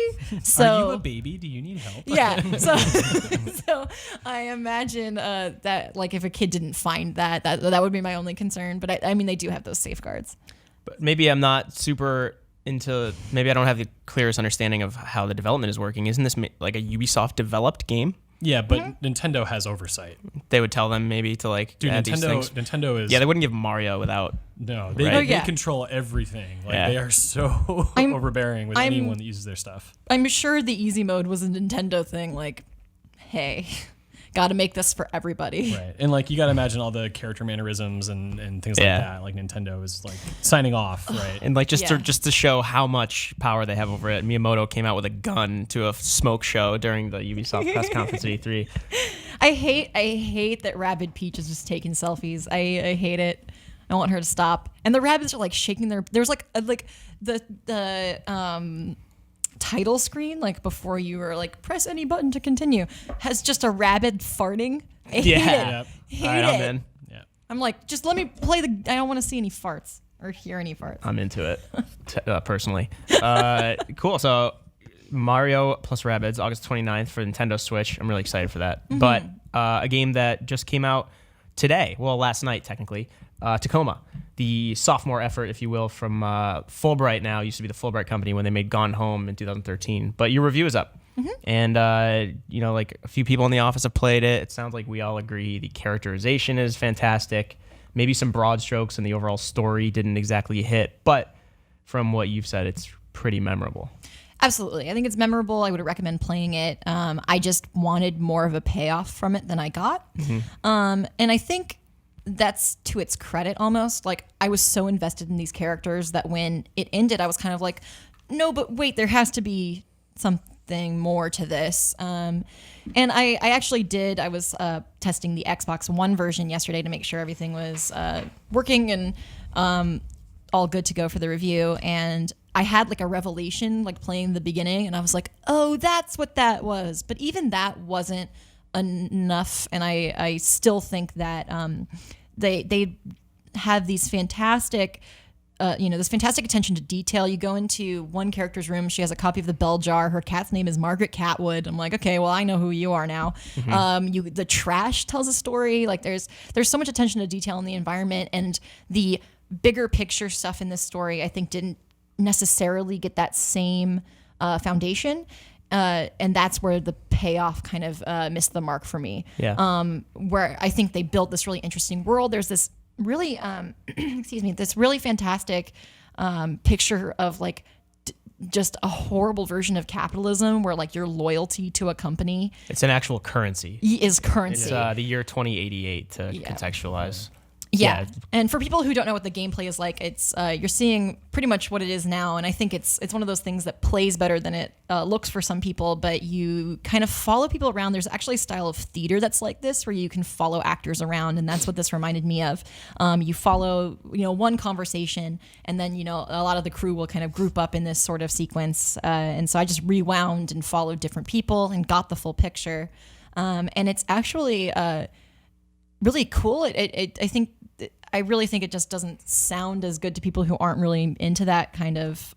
So Are you a baby? Do you need help? yeah. So I imagine that like if a kid didn't find that would be my only concern. But I mean they do have those safeguards. But maybe I'm not super into, maybe I don't have the clearest understanding of how the development is working. Isn't this like a Ubisoft developed game? Yeah, but Nintendo has oversight. They would tell them maybe to like Dude, add these things. Nintendo is Yeah, they wouldn't give Mario without. no, they, Right. Oh, they yeah. control everything. Like Yeah. they are so overbearing with I'm- anyone that uses their stuff. I'm sure the easy mode was a Nintendo thing. Like, hey, got to make this for everybody. Right. And like you got to imagine all the character mannerisms and things Yeah. like that. Like Nintendo is like signing off, right? And like just Yeah. to show how much power they have over it, Miyamoto came out with a gun to a smoke show during the Ubisoft press conference at E3. I hate that Rabid Peach is just taking selfies. I hate it. I want her to stop. And the rabbits are like shaking their. There's like the title screen like before you were like press any button to continue has just a rabbit farting. I hate Yeah. it. Yep. Hate All right, I'm it. in. Yeah. I'm like, just let me play the. I don't want to see any farts or hear any farts. I'm into it personally. Cool. So Mario plus Rabbids, August 29th for Nintendo Switch. I'm really excited for that. But a game that just came out today, well, last night technically, Tacoma, the sophomore effort, if you will, from Fulbright now, used to be the Fulbright company when they made Gone Home in 2013. But your review is up. And, like a few people in the office have played it. It sounds like we all agree the characterization is fantastic. Maybe some broad strokes and the overall story didn't exactly hit. But from what you've said, it's pretty memorable. Absolutely. I think it's memorable. I would recommend playing it. I just wanted more of a payoff from it than I got. And I think that's to its credit almost. Like, I was so invested in these characters that when it ended, I was kind of like, no, but wait, there has to be something more to this. And I actually did. I was testing the Xbox One version yesterday to make sure everything was working and all good to go for the review. And I had like a revelation, like playing the beginning, and I was like, oh, that's what that was. But even that wasn't enough. And I still think that they have these fantastic, this fantastic attention to detail. You go into one character's room, she has a copy of the Bell Jar. Her cat's name is Margaret Catwood. I'm like, okay, well, I know who you are now. The trash tells a story. Like there's so much attention to detail in the environment, and the bigger picture stuff in this story, I think, didn't necessarily get that same foundation. And that's where the payoff kind of missed the mark for me. Yeah. Where I think they built this really interesting world. There's this really, this really fantastic picture of like just a horrible version of capitalism where like your loyalty to a company It's an actual currency. is currency. It's the year 2088 to contextualize. Yeah. And for people who don't know what the gameplay is like, it's you're seeing pretty much what it is now, and I think it's one of those things that plays better than it looks for some people, but you kind of follow people around. There's actually a style of theater that's like this where you can follow actors around, and that's what this reminded me of. You follow, one conversation, and then, a lot of the crew will kind of group up in this sort of sequence, and so I just rewound and followed different people and got the full picture. And it's actually really cool. I really think it just doesn't sound as good to people who aren't really into that kind of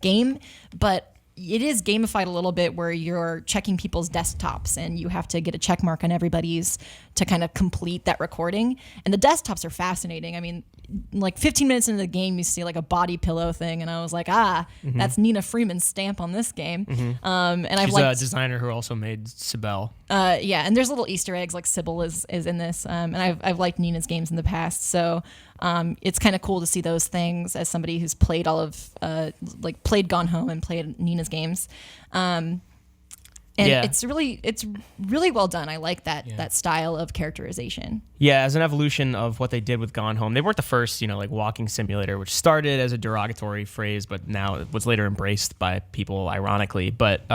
game, but it is gamified a little bit where you're checking people's desktops and you have to get a check mark on everybody's to kind of complete that recording. And the desktops are fascinating. I mean, like 15 minutes into the game, you see like a body pillow thing, and I was like, that's Nina Freeman's stamp on this game. And She's a designer who also made Sibel. And there's little Easter eggs, like Sybil is in this, and I've liked Nina's games in the past, so it's kind of cool to see those things as somebody who's played all of played Gone Home and played Nina's games. It's really well done. I like that style of characterization. Yeah, as an evolution of what they did with Gone Home. They weren't the first, walking simulator, which started as a derogatory phrase, but now it was later embraced by people ironically. But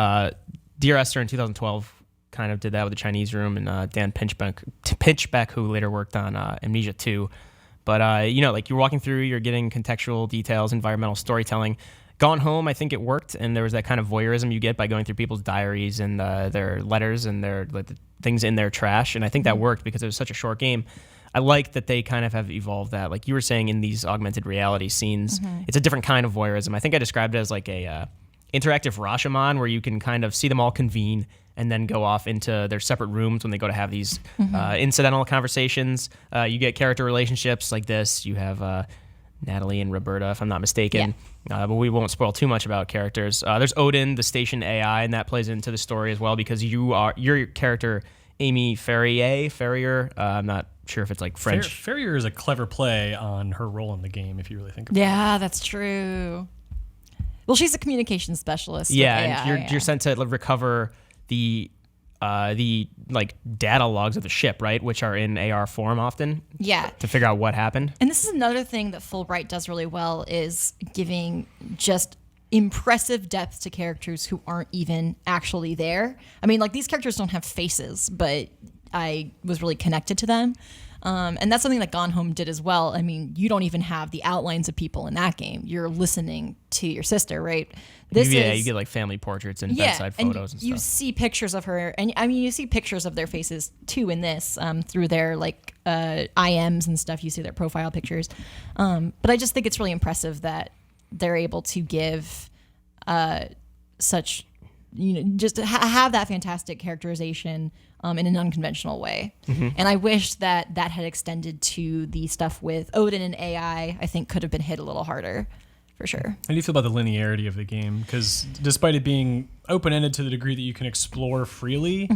Dear Esther in 2012 kind of did that with the Chinese Room, and Dan Pinchbeck, who later worked on Amnesia 2. But, you're walking through, you're getting contextual details, environmental storytelling. Gone Home, I think it worked, and there was that kind of voyeurism you get by going through people's diaries and their letters and their the things in their trash, and I think that worked because it was such a short game. I like that they kind of have evolved that. Like you were saying, in these augmented reality scenes, it's a different kind of voyeurism. I think I described it as like a interactive Rashomon, where you can kind of see them all convene and then go off into their separate rooms when they go to have these incidental conversations. You get character relationships like this. You have Natalie and Roberta, if I'm not mistaken. But we won't spoil too much about characters. There's Odin, the station AI, and that plays into the story as well because your character, Amy Ferrier. I'm not sure if it's like French. Ferrier is a clever play on her role in the game, if you really think about it. Yeah, that's true. Well, she's a communications specialist. Yeah, and you're sent to recover the data logs of the ship, right, which are in AR form often. Yeah. To figure out what happened. And this is another thing that Fulbright does really well, is giving just impressive depth to characters who aren't even actually there. I mean, like, these characters don't have faces, but I was really connected to them. And that's something that Gone Home did as well. I mean, you don't even have the outlines of people in that game. You're listening to your sister, right? You get like family portraits and bedside photos and stuff. You see pictures of her, and I mean, you see pictures of their faces too in this through their IMs and stuff. You see their profile pictures. But I just think it's really impressive that they're able to give such, just have that fantastic characterization in an unconventional way. And I wish that had extended to the stuff with Odin and AI. I think could have been hit a little harder, for sure. How do you feel about the linearity of the game? Because despite it being open-ended to the degree that you can explore freely,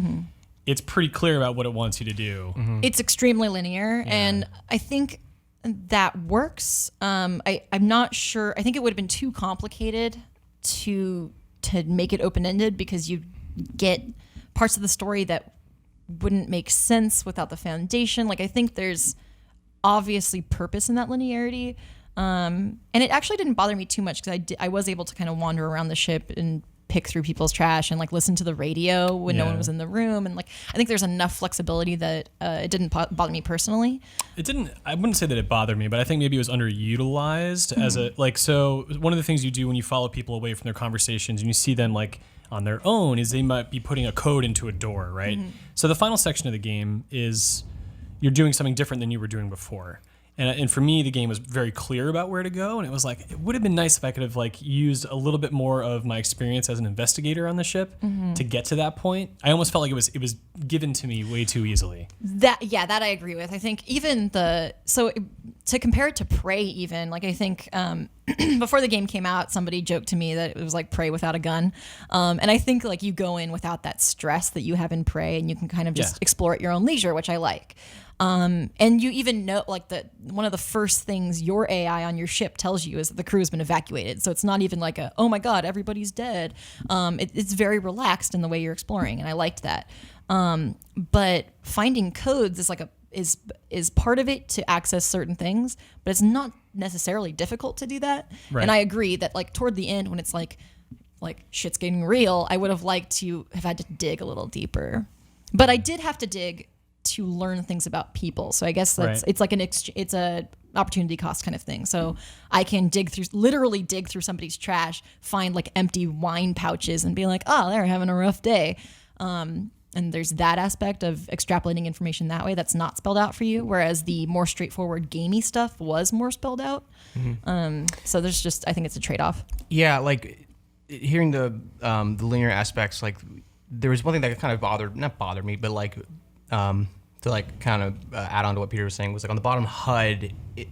it's pretty clear about what it wants you to do. It's extremely linear, and I think that works. I'm not sure. I think it would have been too complicated to make it open-ended, because you get parts of the story that wouldn't make sense without the foundation. Like, I think there's obviously purpose in that linearity. And it actually didn't bother me too much, because I was able to kind of wander around the ship and pick through people's trash and listen to the radio when no one was in the room. And I think there's enough flexibility that it didn't bother me personally. I wouldn't say that it bothered me, but I think maybe it was underutilized as so one of the things you do when you follow people away from their conversations and you see them on their own is they might be putting a code into a door, right? So the final section of the game is you're doing something different than you were doing before. And for me, the game was very clear about where to go, and it was it would have been nice if I could have used a little bit more of my experience as an investigator on the ship to get to that point. I almost felt like it was given to me way too easily. That I agree with. I think even to compare it to Prey, even I think before the game came out, somebody joked to me that it was like Prey without a gun, and I think you go in without that stress that you have in Prey, and you can kind of just explore at your own leisure, which I like. And you even know that one of the first things your AI on your ship tells you is that the crew has been evacuated. So it's not even oh my God, everybody's dead. It's very relaxed in the way you're exploring, and I liked that. But finding codes is is part of it to access certain things, but it's not necessarily difficult to do that. Right. And I agree that like toward the end when it's like shit's getting real, I would have liked to have had to dig a little deeper. But I did have to dig to learn things about people. So I guess that's Right. it's like it's a opportunity cost kind of thing. So I can literally dig through somebody's trash, find like empty wine pouches and be like, oh, they're having a rough day. And there's that aspect of extrapolating information that way that's not spelled out for you, whereas the more straightforward gamey stuff was more spelled out. So there's just, I think it's a trade-off. Yeah, like hearing the linear aspects, like there was one thing that kind of not bothered me, but like to like kind of add on to what Peter was saying was like on the bottom HUD, it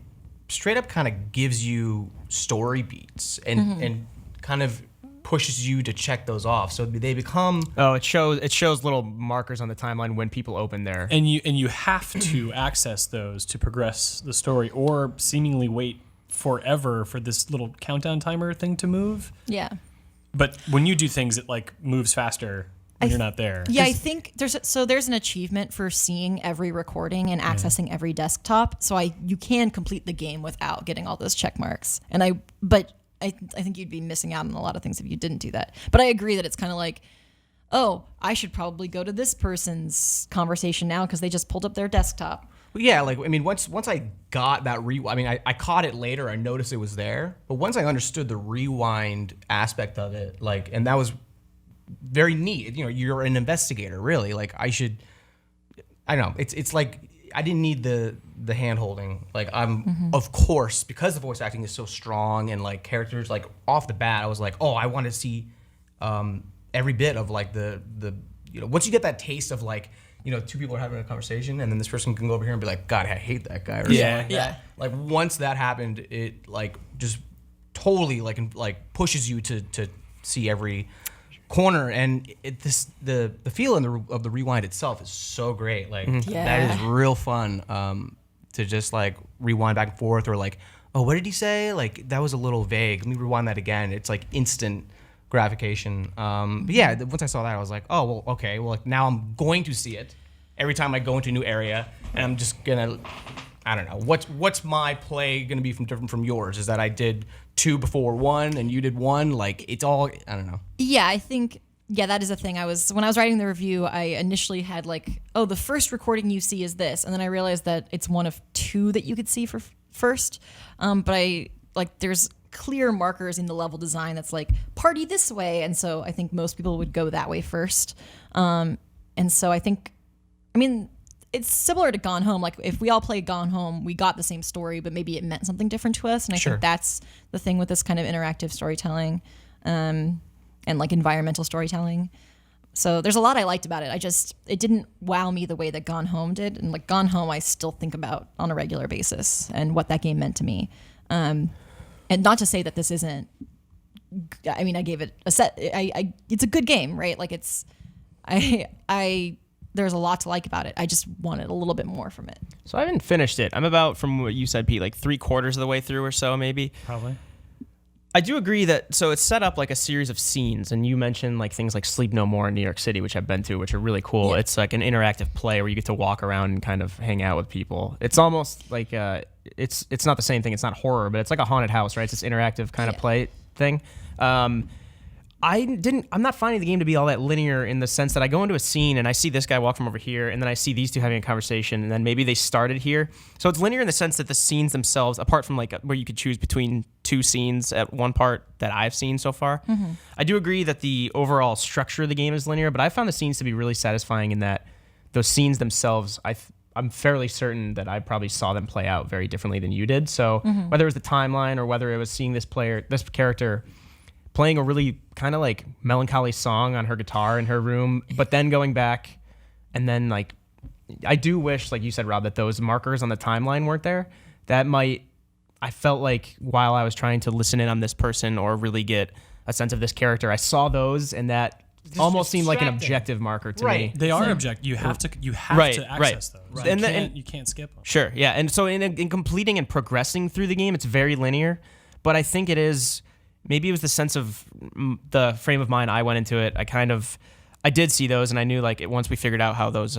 straight up kind of gives you story beats and kind of pushes you to check those off. So they become it shows little markers on the timeline when people open there. And you have to access those to progress the story, or seemingly wait forever for this little countdown timer thing to move. Yeah. But when you do things, it like moves faster when you're not there. Yeah, I think there's an achievement for seeing every recording and accessing every desktop. So you can complete the game without getting all those check marks. But I think you'd be missing out on a lot of things if you didn't do that. But I agree that it's kind of like, oh, I should probably go to this person's conversation now because they just pulled up their desktop. yeah, like I mean, once I got that I mean, I caught it later. I noticed it was there, but once I understood the rewind aspect of it, like, and that was very neat. You know, you're an investigator, really. Like, I don't know. It's like I didn't need the hand holding. Like, of course, because the voice acting is so strong and like characters, like off the bat, I was like, oh, I want to see every bit of like the once you get that taste of like, two people are having a conversation and then this person can go over here and be like, God, I hate that guy. Or Yeah. something like that. Like once that happened, it like just totally like pushes you to see every corner, and the feel of the rewind itself is so great. Like that is real fun to just like rewind back and forth, or like, oh, what did he say? Like that was a little vague. Let me rewind that again. It's like instant gratification. But yeah, once I saw that, I was like, oh, well, okay, well, like now I'm going to see it every time I go into a new area, and I'm just gonna, I don't know, what's my play gonna be different from yours? Is that I did 2 before 1 and you did 1? Like it's all, I don't know. Yeah, I think that is a thing. when I was writing the review, I initially had like, oh, the first recording you see is this, and then I realized that it's one of 2 that you could see for first. But there's clear markers in the level design that's like party this way, and so I think most people would go that way first. And so I think, I mean, it's similar to Gone Home. Like if we all played Gone Home, we got the same story, but maybe it meant something different to us. And I think that's the thing with this kind of interactive storytelling, and like environmental storytelling. So there's a lot I liked about it. It didn't wow me the way that Gone Home did. And like Gone Home, I still think about on a regular basis and what that game meant to me. And not to say that this isn't, I mean, I gave it a set. It's a good game, right? Like there's a lot to like about it. I just wanted a little bit more from it. So I haven't finished it. I'm about, from what you said, Pete, like 3/4 of the way through or so, maybe. Probably. I do agree that, so it's set up like a series of scenes, and you mentioned like things like Sleep No More in New York City, which I've been to, which are really cool. Yeah. It's like an interactive play where you get to walk around and kind of hang out with people. It's almost like it's not the same thing. It's not horror, but it's like a haunted house, right? It's this interactive kind of play thing. I'm not finding the game to be all that linear in the sense that I go into a scene and I see this guy walk from over here, and then I see these 2 having a conversation, and then maybe they started here. So it's linear in the sense that the scenes themselves, apart from like where you could choose between 2 scenes at one part that I've seen so far. I do agree that the overall structure of the game is linear, but I found the scenes to be really satisfying in that those scenes themselves, I'm fairly certain that I probably saw them play out very differently than you did. So whether it was the timeline or whether it was seeing this character playing a really kind of like melancholy song on her guitar in her room, but then going back, and then like, I do wish, like you said, Rob, that those markers on the timeline weren't there. I felt like while I was trying to listen in on this person or really get a sense of this character, I saw those, and that almost seemed like an objective marker to me. They are objective. You have to access those. Right. You can't skip them. Sure, yeah. And so in completing and progressing through the game, it's very linear, but I think it is, maybe it was the sense of the frame of mind I went into it. I did see those, and I knew like once we figured out how those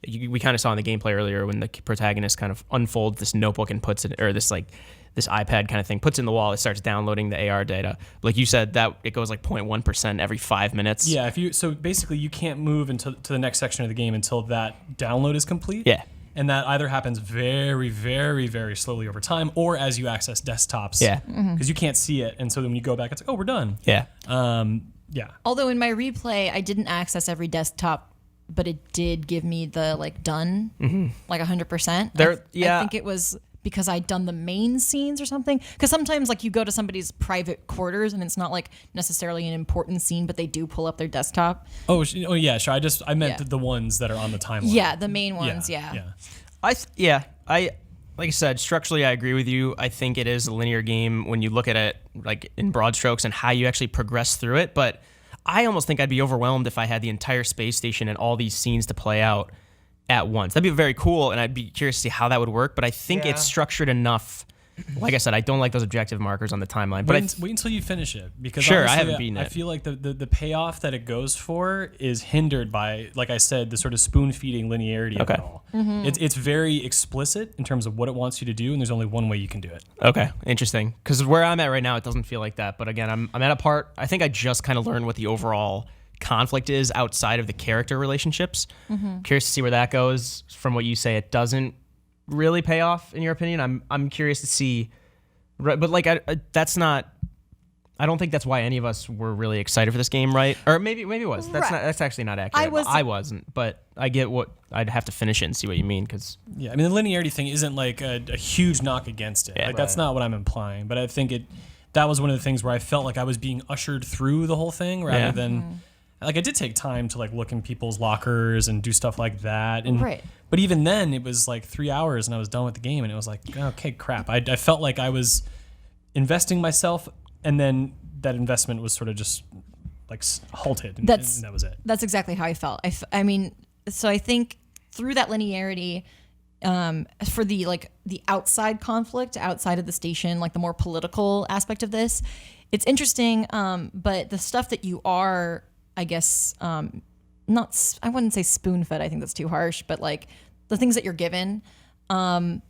we kind of saw in the gameplay earlier when the protagonist kind of unfolds this notebook and puts it, or this iPad kind of thing, puts it in the wall, it starts downloading the AR data. Like you said, that it goes like 0.1% every 5 minutes. Yeah, so basically you can't move to the next section of the game until that download is complete. Yeah. And that either happens very, very, very slowly over time, or as you access desktops. Yeah. Because you can't see it, and so then when you go back, it's like, oh, we're done. Yeah. Yeah. Although in my replay, I didn't access every desktop, but it did give me the like done, like 100%. I think it was because I'd done the main scenes or something. Because sometimes like you go to somebody's private quarters and it's not like necessarily an important scene, but they do pull up their desktop. Oh yeah, sure. I meant the ones that are on the timeline. Yeah, the main ones. Yeah. I like I said, structurally, I agree with you. I think it is a linear game when you look at it like in broad strokes and how you actually progress through it. But I almost think I'd be overwhelmed if I had the entire space station and all these scenes to play out at once. That'd be very cool, and I'd be curious to see how that would work. But I think it's structured enough. Like I said, I don't like those objective markers on the timeline. But wait until you finish it, because sure, honestly, I haven't beaten it. I feel like the payoff that it goes for is hindered by, like I said, the sort of spoon feeding linearity of it all. It's very explicit in terms of what it wants you to do, and there's only one way you can do it. Okay, interesting. Because where I'm at right now, it doesn't feel like that. But again, I'm at a part. I think I just kind of learned what the overall conflict is outside of the character relationships. Curious to see where that goes. From what you say, it doesn't really pay off in your opinion. I'm curious to see, right? But like that's not. I don't think that's why any of us were really excited for this game, right? Or maybe it was. That's actually not accurate. I wasn't, but I get what I'd have to finish it and see what you mean. Because yeah, I mean the linearity thing isn't like a huge knock against it. Yeah, like that's not what I'm implying. But I think that was one of the things where I felt like I was being ushered through the whole thing rather than. Like I did take time to like look in people's lockers and do stuff like that, and but even then it was like 3 hours and I was done with the game, and it was like, okay, crap. I felt like I was investing myself, and then that investment was sort of just like halted, and that was it. That's exactly how I felt. I mean, so I think through that linearity, for the outside conflict outside of the station, like the more political aspect of this, it's interesting. But the stuff that you are, I guess, I wouldn't say spoon fed. I think that's too harsh. But like the things that you're given, don't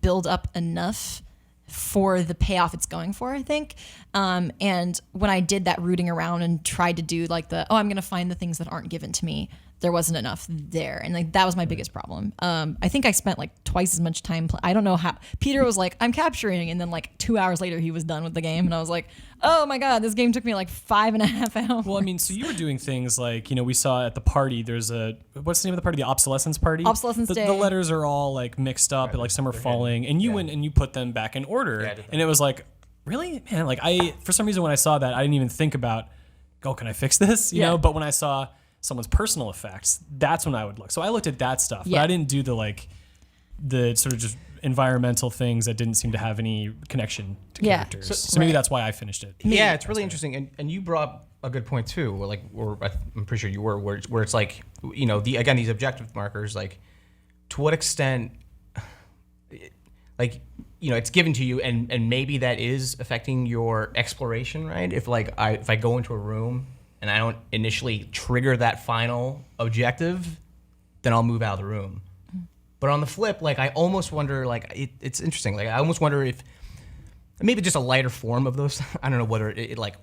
build up enough for the payoff it's going for, I think. And when I did that rooting around and tried to do like I'm going to find the things that aren't given to me, there wasn't enough there. And like that was my biggest problem. I think I spent like twice as much time. I don't know how. Peter was like, I'm capturing. And then like 2 hours later, he was done with the game. And I was like, oh my God, this game took me like 5.5 hours. Well, I mean, so you were doing things like, we saw at the party, what's the name of the party? The obsolescence party? Obsolescence Day. The letters are all like mixed up, and like some are falling, and you went and you put them back in order. And it was like, really? Man, like for some reason when I saw that, I didn't even think about, can I fix this? You know, but when I saw someone's personal effects, that's when I would look. So I looked at that stuff, but I didn't do the sort of just environmental things that didn't seem to have any connection to characters. So maybe that's why I finished it. Yeah, it's really interesting, and you brought up a good point too. I'm pretty sure you were where it's like these objective markers, like to what extent, it's given to you, and maybe that is affecting your exploration, right? If I go into a room and I don't initially trigger that final objective, then I'll move out of the room. But on the flip, I almost wonder, it's interesting. I almost wonder if maybe just a lighter form of those. I don't know whether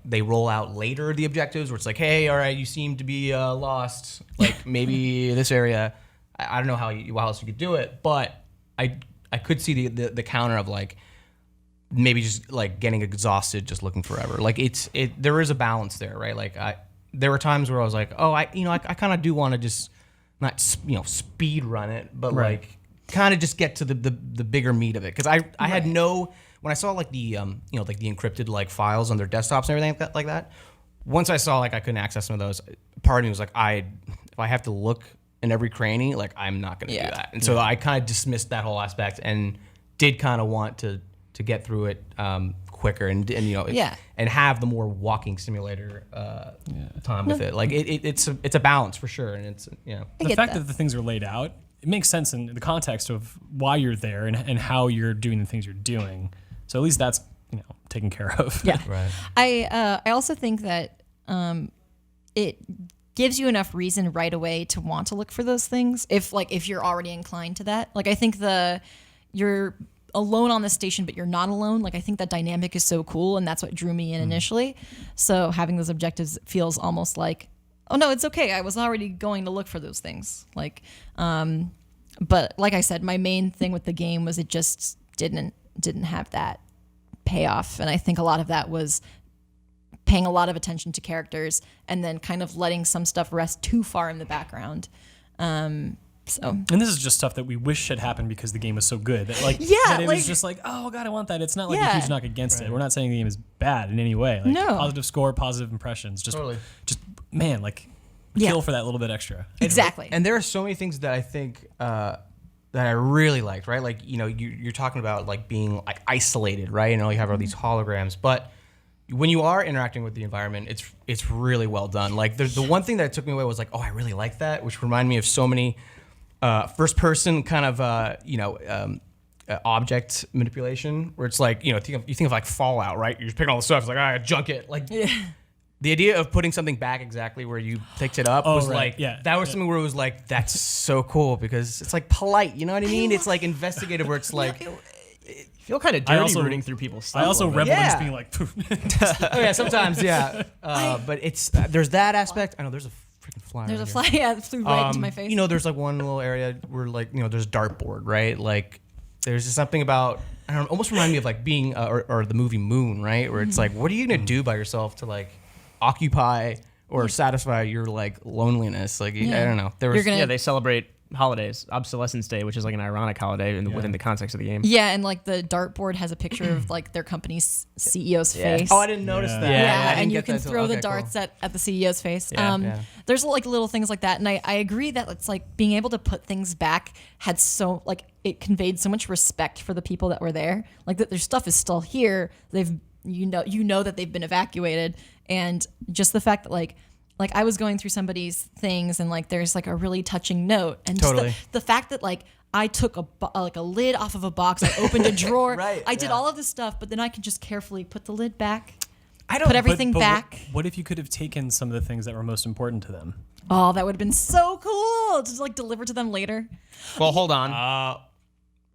they roll out later the objectives, where it's like, hey, all right, you seem to be lost. Maybe this area. I don't know how else you could do it, but I could see the counter of maybe just getting exhausted just looking forever. There is a balance there, right? There were times where I was like, oh, I kind of do want to just not speed run it, but kind of just get to the bigger meat of it, because I had when I saw the the encrypted files on their desktops and everything like that. Once I saw I couldn't access some of those, part of me was like, if I have to look in every cranny, I'm not going to do that. And so I kind of dismissed that whole aspect and did kind of want to get through it quicker and have the more walking simulator time with it. It's a balance for sure, and it's the fact that the things are laid out, it makes sense in the context of why you're there and how you're doing the things you're doing. So at least that's taken care of. Yeah, right. I also think that it gives you enough reason right away to want to look for those things. If you're already inclined to that, like I think you're alone on the station, but you're not alone. Like I think that dynamic is so cool, and that's what drew me in initially. So having those objectives feels almost like, oh no, it's okay. I was already going to look for those things. Like, but like I said, my main thing with the game was it just didn't have that payoff, and I think a lot of that was paying a lot of attention to characters and then kind of letting some stuff rest too far in the background. And this is just stuff that we wish had happened because the game was so good. That, like, Yeah, that it like- was just like, oh god, I want that. It's not like Yeah. a huge knock against it. We're not saying the game is bad in any way. Like, No. positive score, positive impressions. Just, Totally. just man, like, Yeah. kill for that little bit extra. exactly. And there are so many things that I think that I really liked, right? Like, you know, you're talking about like being like isolated, right? And all you have are these holograms, but when you are interacting with the environment, it's really well done. Like the one thing that took me away was like, oh, I really like that, which reminded me of so many first person kind of object manipulation, where it's like, you know, you think of like Fallout, right? You're just picking all the stuff. It's like, all right, junk it. Like the idea of putting something back exactly where you picked it up was right. like, Yeah. that was something where it was like, that's so cool because it's like polite. You know what I mean? It's like investigative where it's like, I feel kind of dirty rooting through people's stuff. I also a little bit. revel in Yeah. just being like, poof. oh yeah, sometimes, yeah. But it's, there's that aspect. I know there's a freaking fly. There's a right here. fly that flew right into my face. You know, there's like one little area where like, you know, there's a dartboard, right? Like there's just something about, I don't know, almost remind me of like being, or the movie Moon, right? Where it's like, what are you going to do by yourself to like occupy or satisfy your like loneliness? Like, I don't know. There was, You're gonna- Yeah, they celebrate holidays, Obsolescence Day, which is like an ironic holiday within the context of the game. Yeah, and like the dartboard has a picture of like their company's CEO's face. oh, I didn't notice that. Yeah, I didn't and you get can that till- throw the okay, cool. darts at the CEO's face. Yeah. There's like little things like that, and I agree that it's like being able to put things back had so like it conveyed so much respect for the people that were there. Like that their stuff is still here. They've you know that they've been evacuated, and just the fact that like I was going through somebody's things and like there's like a really touching note, and just Totally. the fact that like I took a lid off of a box, I opened a drawer, Right, I did yeah. all of this stuff, but then I could just carefully put the lid back. I don't Put everything But back. What if you could have taken some of the things that were most important to them? Oh, that would have been so cool to like deliver to them later. Well, hold on.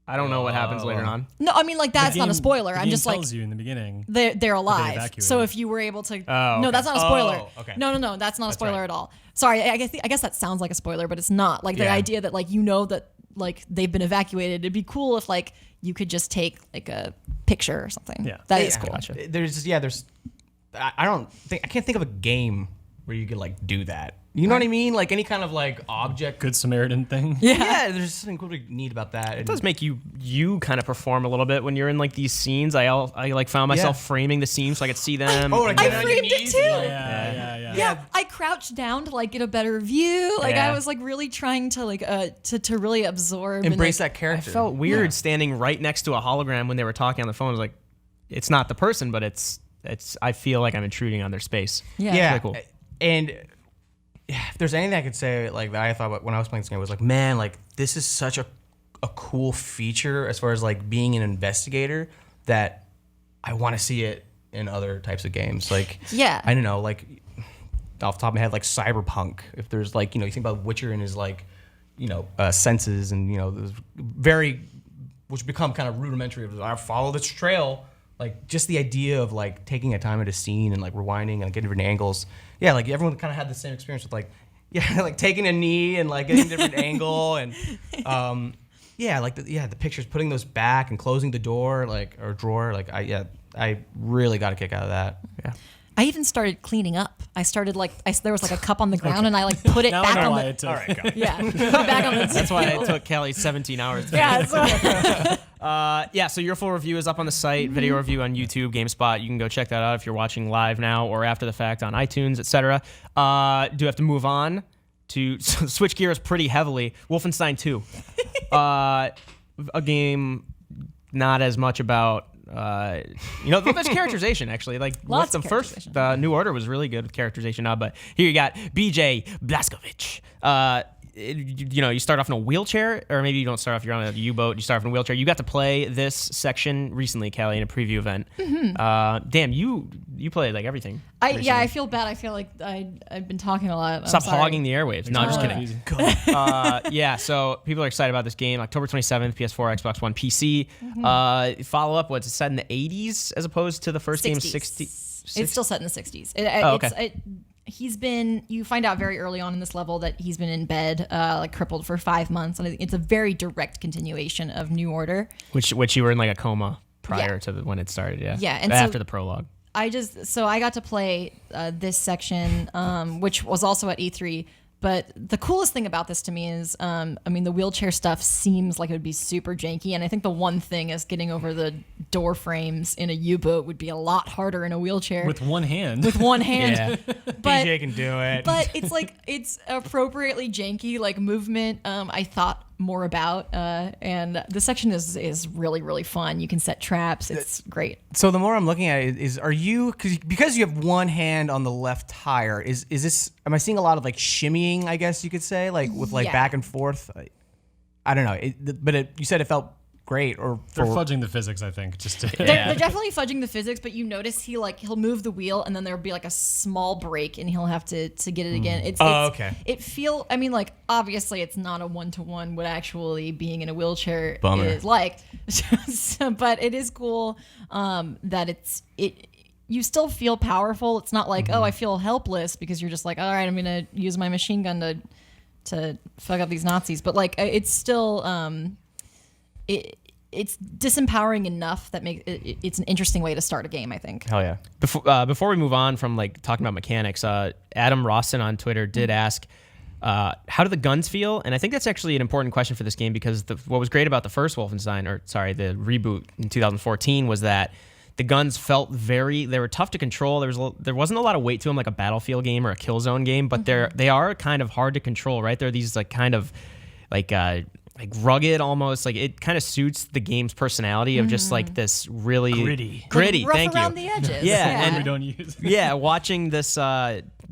I don't know what happens later on. No, I mean like that's not a spoiler. The I'm game just like tells you in the beginning. they're alive. evacuated. So if you were able to, Oh, no, okay. that's not a spoiler. Oh, okay. No, that's not a spoiler right. at all. Sorry, I guess that sounds like a spoiler, but it's not. Like the Yeah. idea that like you know that like they've been evacuated. It'd be cool if like you could just take like a picture or something. Yeah. That is cool. Gotcha. There's I can't think of a game where you could like do that. You know what I mean? Like any kind of like object. Good Samaritan thing. Yeah, there's something really neat about that. It does make you kind of perform a little bit when you're in like these scenes. I like found myself Yeah. framing the scenes so I could see them. Oh, like I get on your framed it knees too. and, like, Yeah. Yeah, I crouched down to like get a better view. Like Yeah. I was like really trying to like to really absorb embrace and, like, that character. I felt weird standing right next to a hologram when they were talking on the phone. I was like, it's not the person, but it's. I feel like I'm intruding on their space. Yeah. Yeah, cool. And if there's anything I could say like that I thought about when I was playing this game was like, man, like this is such a cool feature as far as like being an investigator that I want to see it in other types of games. Like, Yeah. I don't know, like off the top of my head, like Cyberpunk. If there's like, you know, you think about Witcher and his like, you know, senses and, you know, which become kind of rudimentary of I follow this trail. Like just the idea of like taking a time at a scene and like rewinding and getting different angles. Yeah, like everyone kind of had the same experience with like, yeah, like taking a knee and like getting a different angle and, yeah, like the pictures, putting those back and closing the door like or drawer. Like I really got a kick out of that. Yeah. I even started cleaning up. I started like there was like a cup on the ground and I like put it Now back I know on why the it took. All right, go. yeah, put it back on the That's why it took Kelly 17 hours. yeah. So, Yeah, so your full review is up on the site, video review on YouTube, GameSpot. You can go check that out if you're watching live now or after the fact on iTunes, etc. Do have to move on to switch gears pretty heavily. Wolfenstein 2, a game not as much about. There's characterization actually. Like Lots the of first, characterization. the New Order was really good with characterization now, but here you got BJ Blazkowicz. You start off in a wheelchair, or maybe you don't start off. You're on a U-boat. You start off in a wheelchair. You got to play this section recently, Callie, in a preview event. Damn, you you play like everything. I feel bad. I feel like I've been talking a lot. Stop hogging the airwaves. No, I'm just kidding. Yeah, so people are excited about this game. October 27th, PS4, Xbox One, PC. Follow up, what's it set in the 80s as opposed to the first game 60? It's still set in the 60s. Okay. You find out very early on in this level that he's been in bed, like crippled for 5 months. And it's a very direct continuation of New Order. Which you were in like a coma prior to when it started, yeah. Yeah. And after the prologue. I got to play this section, which was also at E3. But the coolest thing about this to me is, the wheelchair stuff seems like it would be super janky. And I think the one thing is getting over the door frames in a U-boat would be a lot harder in a wheelchair. With one hand. Yeah. But, DJ can do it. But it's appropriately janky, like movement. I thought more about, and the section is really, really fun. You can set traps. It's great. So the more I'm looking at it is, are you, because you have one hand on the left tire, is this, am I seeing a lot of like shimmying, I guess you could say, like with like back and forth? I don't know. You said it felt great, or they're fudging the physics, I think. They're definitely fudging the physics, but you notice he'll move the wheel and then there'll be like a small break and he'll have to get it again. Okay. Obviously it's not a 1-to-1 what actually being in a wheelchair Bummer. is like. But it is cool that you still feel powerful. It's not like, I feel helpless, because you're just like, all right, I'm gonna use my machine gun to fuck up these Nazis. But like, it's still it's disempowering enough that it's an interesting way to start a game, I think. Hell yeah. Before we move on from like talking about mechanics, Adam Rawson on Twitter did ask, how do the guns feel? And I think that's actually an important question for this game, because what was great about the first Wolfenstein, the reboot in 2014, was that the guns felt they were tough to control. There wasn't a lot of weight to them, like a Battlefield game or a Killzone game, but they are kind of hard to control, right? They're these like kind of like rugged almost, like it kind of suits the game's personality of just like this really gritty. Rough Thank around you. the edges. Yeah, And we don't use. Yeah, watching this,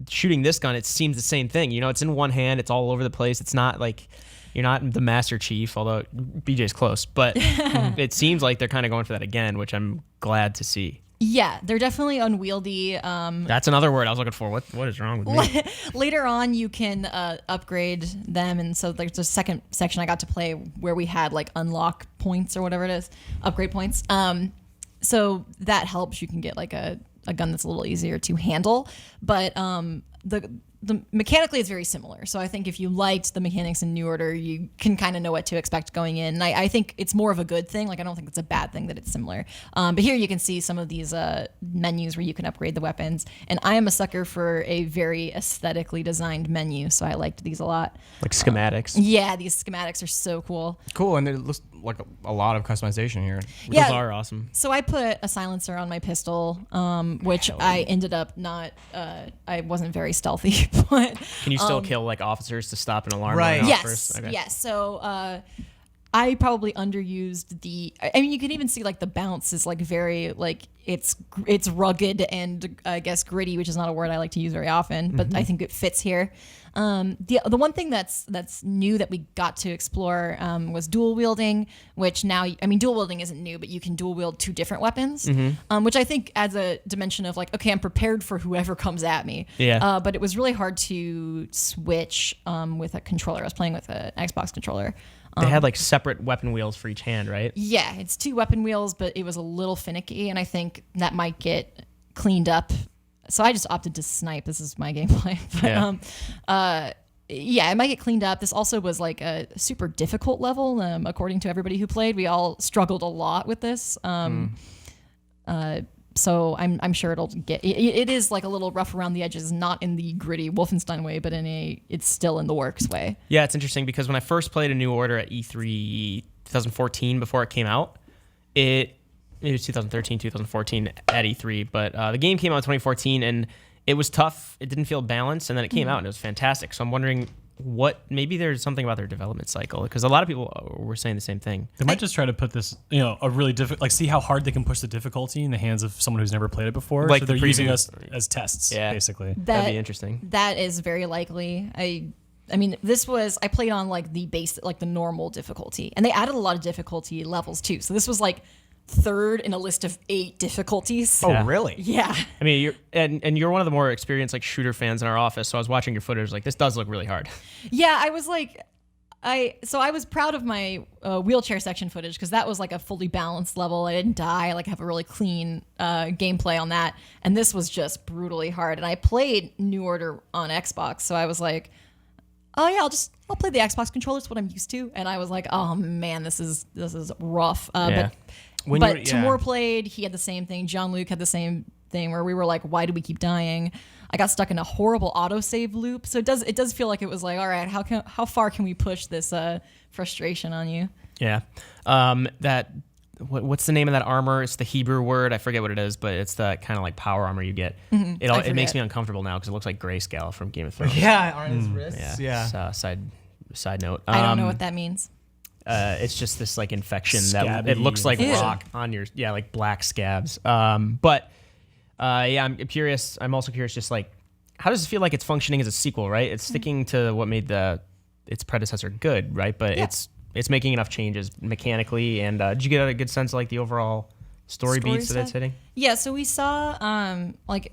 shooting this gun, it seems the same thing. You know, it's in one hand, it's all over the place. It's not like you're not the Master Chief, although BJ's close. But it seems like they're kind of going for that again, which I'm glad to see. Yeah, they're definitely unwieldy. That's another word I was looking for. What is wrong with me? Later on, you can upgrade them, and so there's a second section I got to play where we had like unlock points or whatever it is, upgrade points. So that helps. You can get like a gun that's a little easier to handle, but the mechanically it's very similar. So I think if you liked the mechanics in New Order, you can kind of know what to expect going in. And I think it's more of a good thing. Like, I don't think it's a bad thing that it's similar. But here you can see some of these menus where you can upgrade the weapons. And I am a sucker for a very aesthetically designed menu, so I liked these a lot. Like schematics. Yeah, these schematics are so cool. Cool, and it looks like a lot of customization here. Those are awesome. So I put a silencer on my pistol, which I ended up not. I wasn't very stealthy, but can you still kill like officers to stop an alarm? Right. Going off yes, first? Okay. yes. So I probably underused the. I mean, you can even see like the bounce is like very like it's rugged and I guess gritty, which is not a word I like to use very often, but I think it fits here. The one thing that's new that we got to explore was dual wielding, which now, I mean, dual wielding isn't new, but you can dual wield two different weapons, which I think adds a dimension of like, okay, I'm prepared for whoever comes at me. Yeah. But it was really hard to switch with a controller. I was playing with an Xbox controller. They had like separate weapon wheels for each hand, right? Yeah, it's two weapon wheels, but it was a little finicky, and I think that might get cleaned up. So I just opted to snipe. This is my gameplay. But yeah, it might get cleaned up. This also was like a super difficult level, according to everybody who played. We all struggled a lot with this. So I'm sure it'll get. It is like a little rough around the edges, not in the gritty Wolfenstein way, but it's still in the works way. Yeah, it's interesting because when I first played A New Order at E3 2014, before it came out, it was 2013, 2014 at E3, but the game came out in 2014 and it was tough. It didn't feel balanced, and then it came out and it was fantastic. So I'm wondering maybe there's something about their development cycle, because a lot of people were saying the same thing. They might just try to put this, a really difficult, like see how hard they can push the difficulty in the hands of someone who's never played it before. Like so they're using us as tests, basically. That'd be interesting. That is very likely. I mean, I played on like the base, like the normal difficulty, and they added a lot of difficulty levels too. So this was like third in a list of 8 difficulties. Oh, really? Yeah. I mean, you're one of the more experienced like shooter fans in our office. So I was watching your footage. Like, this does look really hard. Yeah, I was like, I was proud of my wheelchair section footage because that was like a fully balanced level. I didn't die. Like, I have a really clean gameplay on that. And this was just brutally hard. And I played New Order on Xbox, so I was like, oh yeah, I'll play the Xbox controller. It's what I'm used to. And I was like, oh man, this is rough. Yeah. But Timur played. He had the same thing. Jean-Luc had the same thing where we were like, why do we keep dying? I got stuck in a horrible autosave loop. So it does feel like it was like, all right, how far can we push this frustration on you? Yeah. What's the name of that armor? It's the Hebrew word. I forget what it is, but it's the kind of like power armor you get. Mm-hmm. It makes me uncomfortable now because it looks like grayscale from Game of Thrones. Yeah, aren't his wrists? Yeah. Side note. I don't know what that means. It's just this like infection that Scabby it looks like infection. rock on your like black scabs. But I'm curious. I'm also curious, just like, how does it feel like it's functioning as a sequel? Right, it's sticking to what made its predecessor good, right? But it's making enough changes mechanically. And did you get a good sense of like the overall story beats that it's hitting? Yeah, so we saw like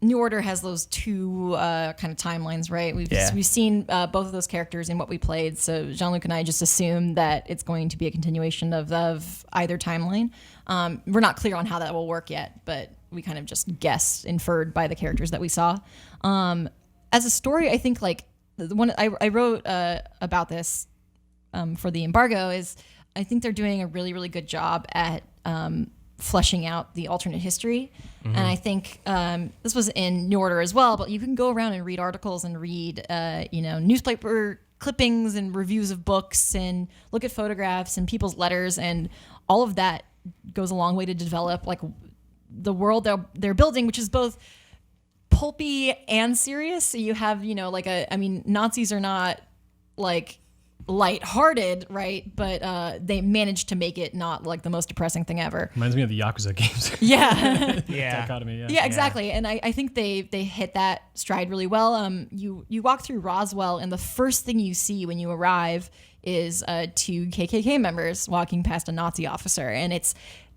New Order has those 2 kind of timelines, right? We've seen both of those characters in what we played. So Jean-Luc and I just assume that it's going to be a continuation of either timeline. We're not clear on how that will work yet, but we kind of just inferred by the characters that we saw. As a story, I think like the one I wrote about this for the embargo is I think they're doing a really, really good job at fleshing out the alternate history. Mm-hmm. And I think this was in New Order as well, but you can go around and read articles and read, newspaper clippings and reviews of books and look at photographs and people's letters, and all of that goes a long way to develop like the world they're building, which is both pulpy and serious. So you have, Nazis are not like lighthearted, right? But they managed to make it not like the most depressing thing ever. Reminds me of the Yakuza games. Yeah. Dichotomy, Yeah, exactly. And I think they hit that stride really well. You walk through Roswell, and the first thing you see when you arrive is 2 KKK members walking past a Nazi officer, and it's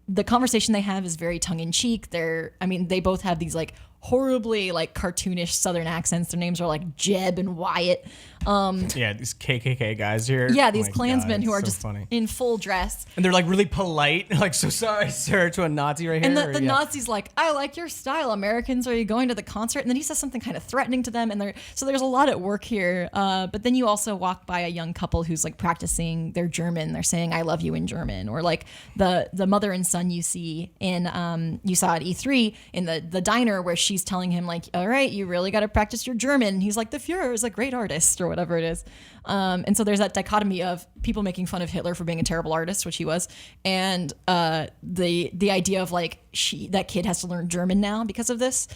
the conversation they have is very tongue-in-cheek. They both have these like horribly like cartoonish Southern accents. Their names are like Jeb and Wyatt. These KKK guys here. Yeah, these Klansmen who are so just funny. in full dress. And they're like really polite, like, so sorry, sir, to a Nazi right here. And the Nazi's like, I like your style, Americans. Are you going to the concert? And then he says something kind of threatening to them. And so there's a lot at work here. But then you also walk by a young couple who's like practicing their German. They're saying, I love you in German. Or like the mother and son you see you saw at E3 in the diner where she's telling him like, all right, you really got to practice your German. And he's like, the Fuhrer is a great artist or whatever it is. And so there's that dichotomy of people making fun of Hitler for being a terrible artist, which he was, and the idea of like that kid has to learn German now because of this.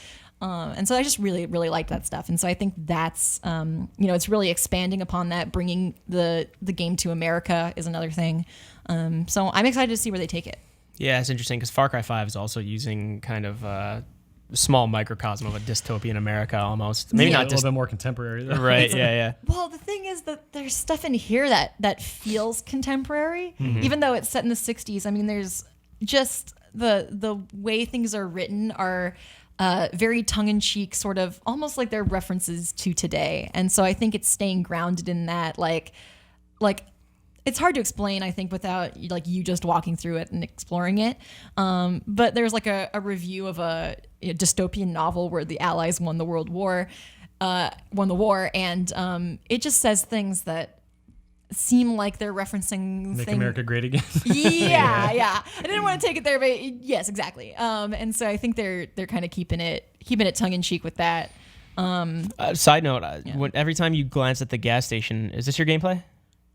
And so I just really, really like that stuff. And so I think that's, it's really expanding upon that, bringing the game to America is another thing. So I'm excited to see where they take it. Yeah, it's interesting because Far Cry 5 is also using kind of small microcosm of a dystopian America almost. Maybe not a little bit more contemporary though. Right, yeah. Well, the thing is that there's stuff in here that feels contemporary, even though it's set in the 60s. I mean, there's just the way things are written are very tongue-in-cheek, sort of almost like they're references to today. And so I think it's staying grounded in that, like it's hard to explain, I think, without like you just walking through it and exploring it. But there's like a review of a dystopian novel where the Allies won the war, and it just says things that seem like they're referencing Make America Great Again. Yeah. I didn't want to take it there, but yes, exactly. And so I think they're kind of keeping it tongue in cheek with that. Side note: every time you glance at the gas station, is this your gameplay?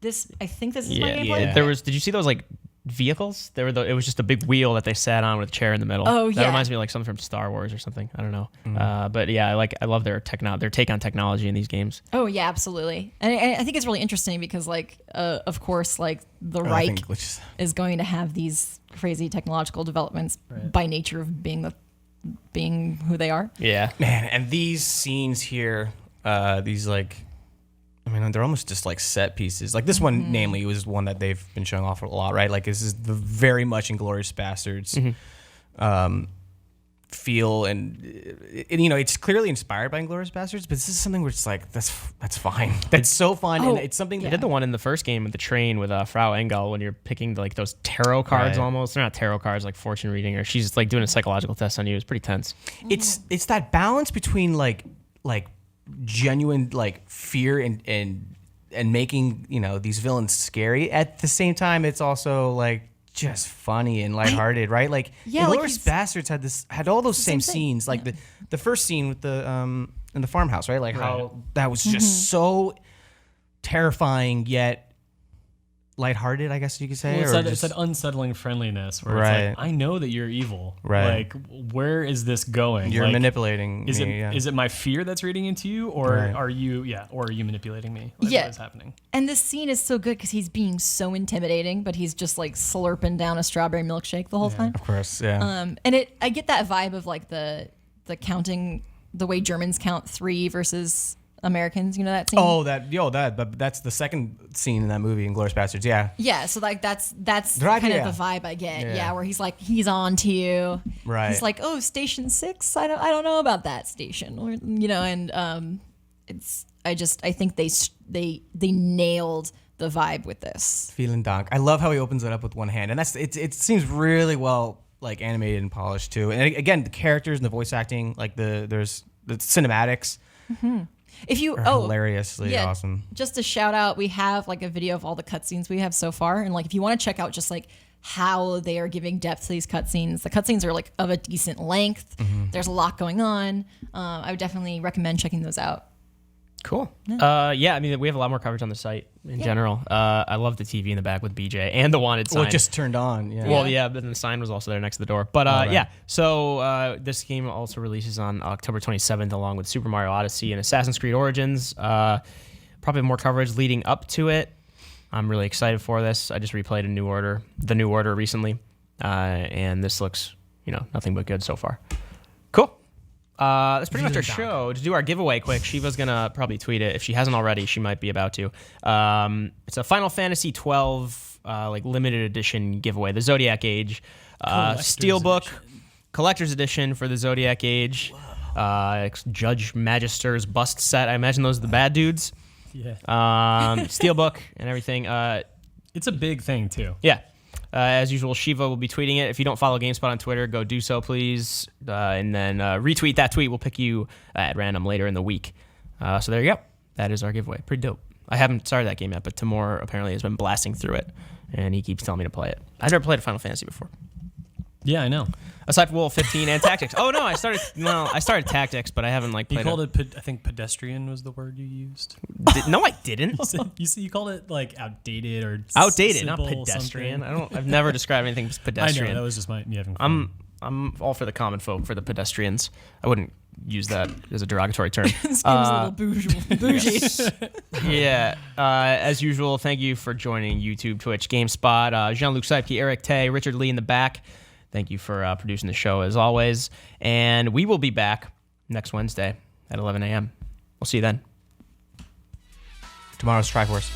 I think this is my gameplay. Yeah. Did you see those like vehicles? It was just a big wheel that they sat on with a chair in the middle. Oh yeah, that reminds me of like something from Star Wars or something. I don't know. But yeah, I love their take on technology in these games. Oh yeah, absolutely. And I think it's really interesting because of course the Reich is going to have these crazy technological developments by nature of being who they are. Yeah, man. And these scenes here, these know they're almost just like set pieces. Like this one, namely, was one that they've been showing off a lot, right? Like this is the very much Inglourious Bastards feel, and it's clearly inspired by Inglourious Bastards, but this is something where it's like that's fine. That's so fun, and it's something They did the one in the first game with the train with Frau Engel when you're picking like those tarot cards. Right. Almost, they're not tarot cards, like fortune reading, or she's like doing a psychological test on you. It's pretty tense. It's that balance between like genuine like fear and making these villains scary. At the same time, it's also like just funny and lighthearted, right? Like Inglourious Bastards had all those same scenes, like the first scene with the in the farmhouse, right? Like how that was just so terrifying yet lighthearted, I guess you could say. Well, it's that unsettling friendliness where it's like, I know that you're evil. Right. Like, where is this going? You're like, manipulating is me. Is it my fear that's reading into you, or are you manipulating me? Like, what is happening? And this scene is so good because he's being so intimidating, but he's just like slurping down a strawberry milkshake the whole time. Of course, yeah. And I get that vibe of like the counting, the way Germans count 3 versus Americans, you know that scene? Oh, but that's the second scene in that movie, Inglourious Bastards. Yeah. Yeah, so like that's Right, kind yeah. of the vibe I get. Yeah. Yeah, where he's like he's on to you. Right. He's like, "Oh, station 6? I don't know about that station." Or, and I think they nailed the vibe with this. Vielen Dank. I love how he opens it up with one hand, and it seems really well like animated and polished too. And again, the characters and the voice acting, like there's the cinematics. If you are hilariously awesome. Just a shout out, we have like a video of all the cutscenes we have so far, and like if you want to check out just like how they are giving depth to these cutscenes, the cutscenes are like of a decent length. There's a lot going on. I would definitely recommend checking those out. Cool. I mean, we have a lot more coverage on the site in general. I love the TV in the back with BJ and the wanted sign. Well, it just turned on. Yeah. Well, yeah, but then the sign was also there next to the door. But right. So this game also releases on October 27th, along with Super Mario Odyssey and Assassin's Creed Origins. Probably more coverage leading up to it. I'm really excited for this. I just replayed The New Order recently, and this looks, nothing but good so far. Cool. That's pretty much our show. To do our giveaway quick, Shiva's going to probably tweet it. If she hasn't already, she might be about to. It's a Final Fantasy 12 limited edition giveaway, the Zodiac Age. Steelbook, collector's edition for the Zodiac Age. Judge Magister's bust set. I imagine those are the bad dudes. Yeah. Steelbook and everything. It's a big thing, too. Yeah. As usual, Shiva will be tweeting it. If you don't follow GameSpot on Twitter, go do so, please. And then retweet that tweet. We'll pick you at random later in the week. So there you go. That is our giveaway. Pretty dope. I haven't started that game yet, but Timur apparently has been blasting through it, and he keeps telling me to play it. I've never played a Final Fantasy before. Yeah, I know. Aside from Wolf 15 and Tactics. Oh, no, I started Tactics, but I haven't played it. You called it, I think pedestrian was the word you used. No, I didn't. You called it outdated or outdated, not pedestrian. I've never described anything as pedestrian. I know, that was just me having fun. I'm all for the common folk, for the pedestrians. I wouldn't use that as a derogatory term. This game's a little bougie. Yeah. As usual, thank you for joining YouTube, Twitch, GameSpot, Jean-Luc Seipke, Eric Tay, Richard Lee in the back. Thank you for producing the show, as always. And we will be back next Wednesday at 11 a.m. We'll see you then. Tomorrow's Triforce.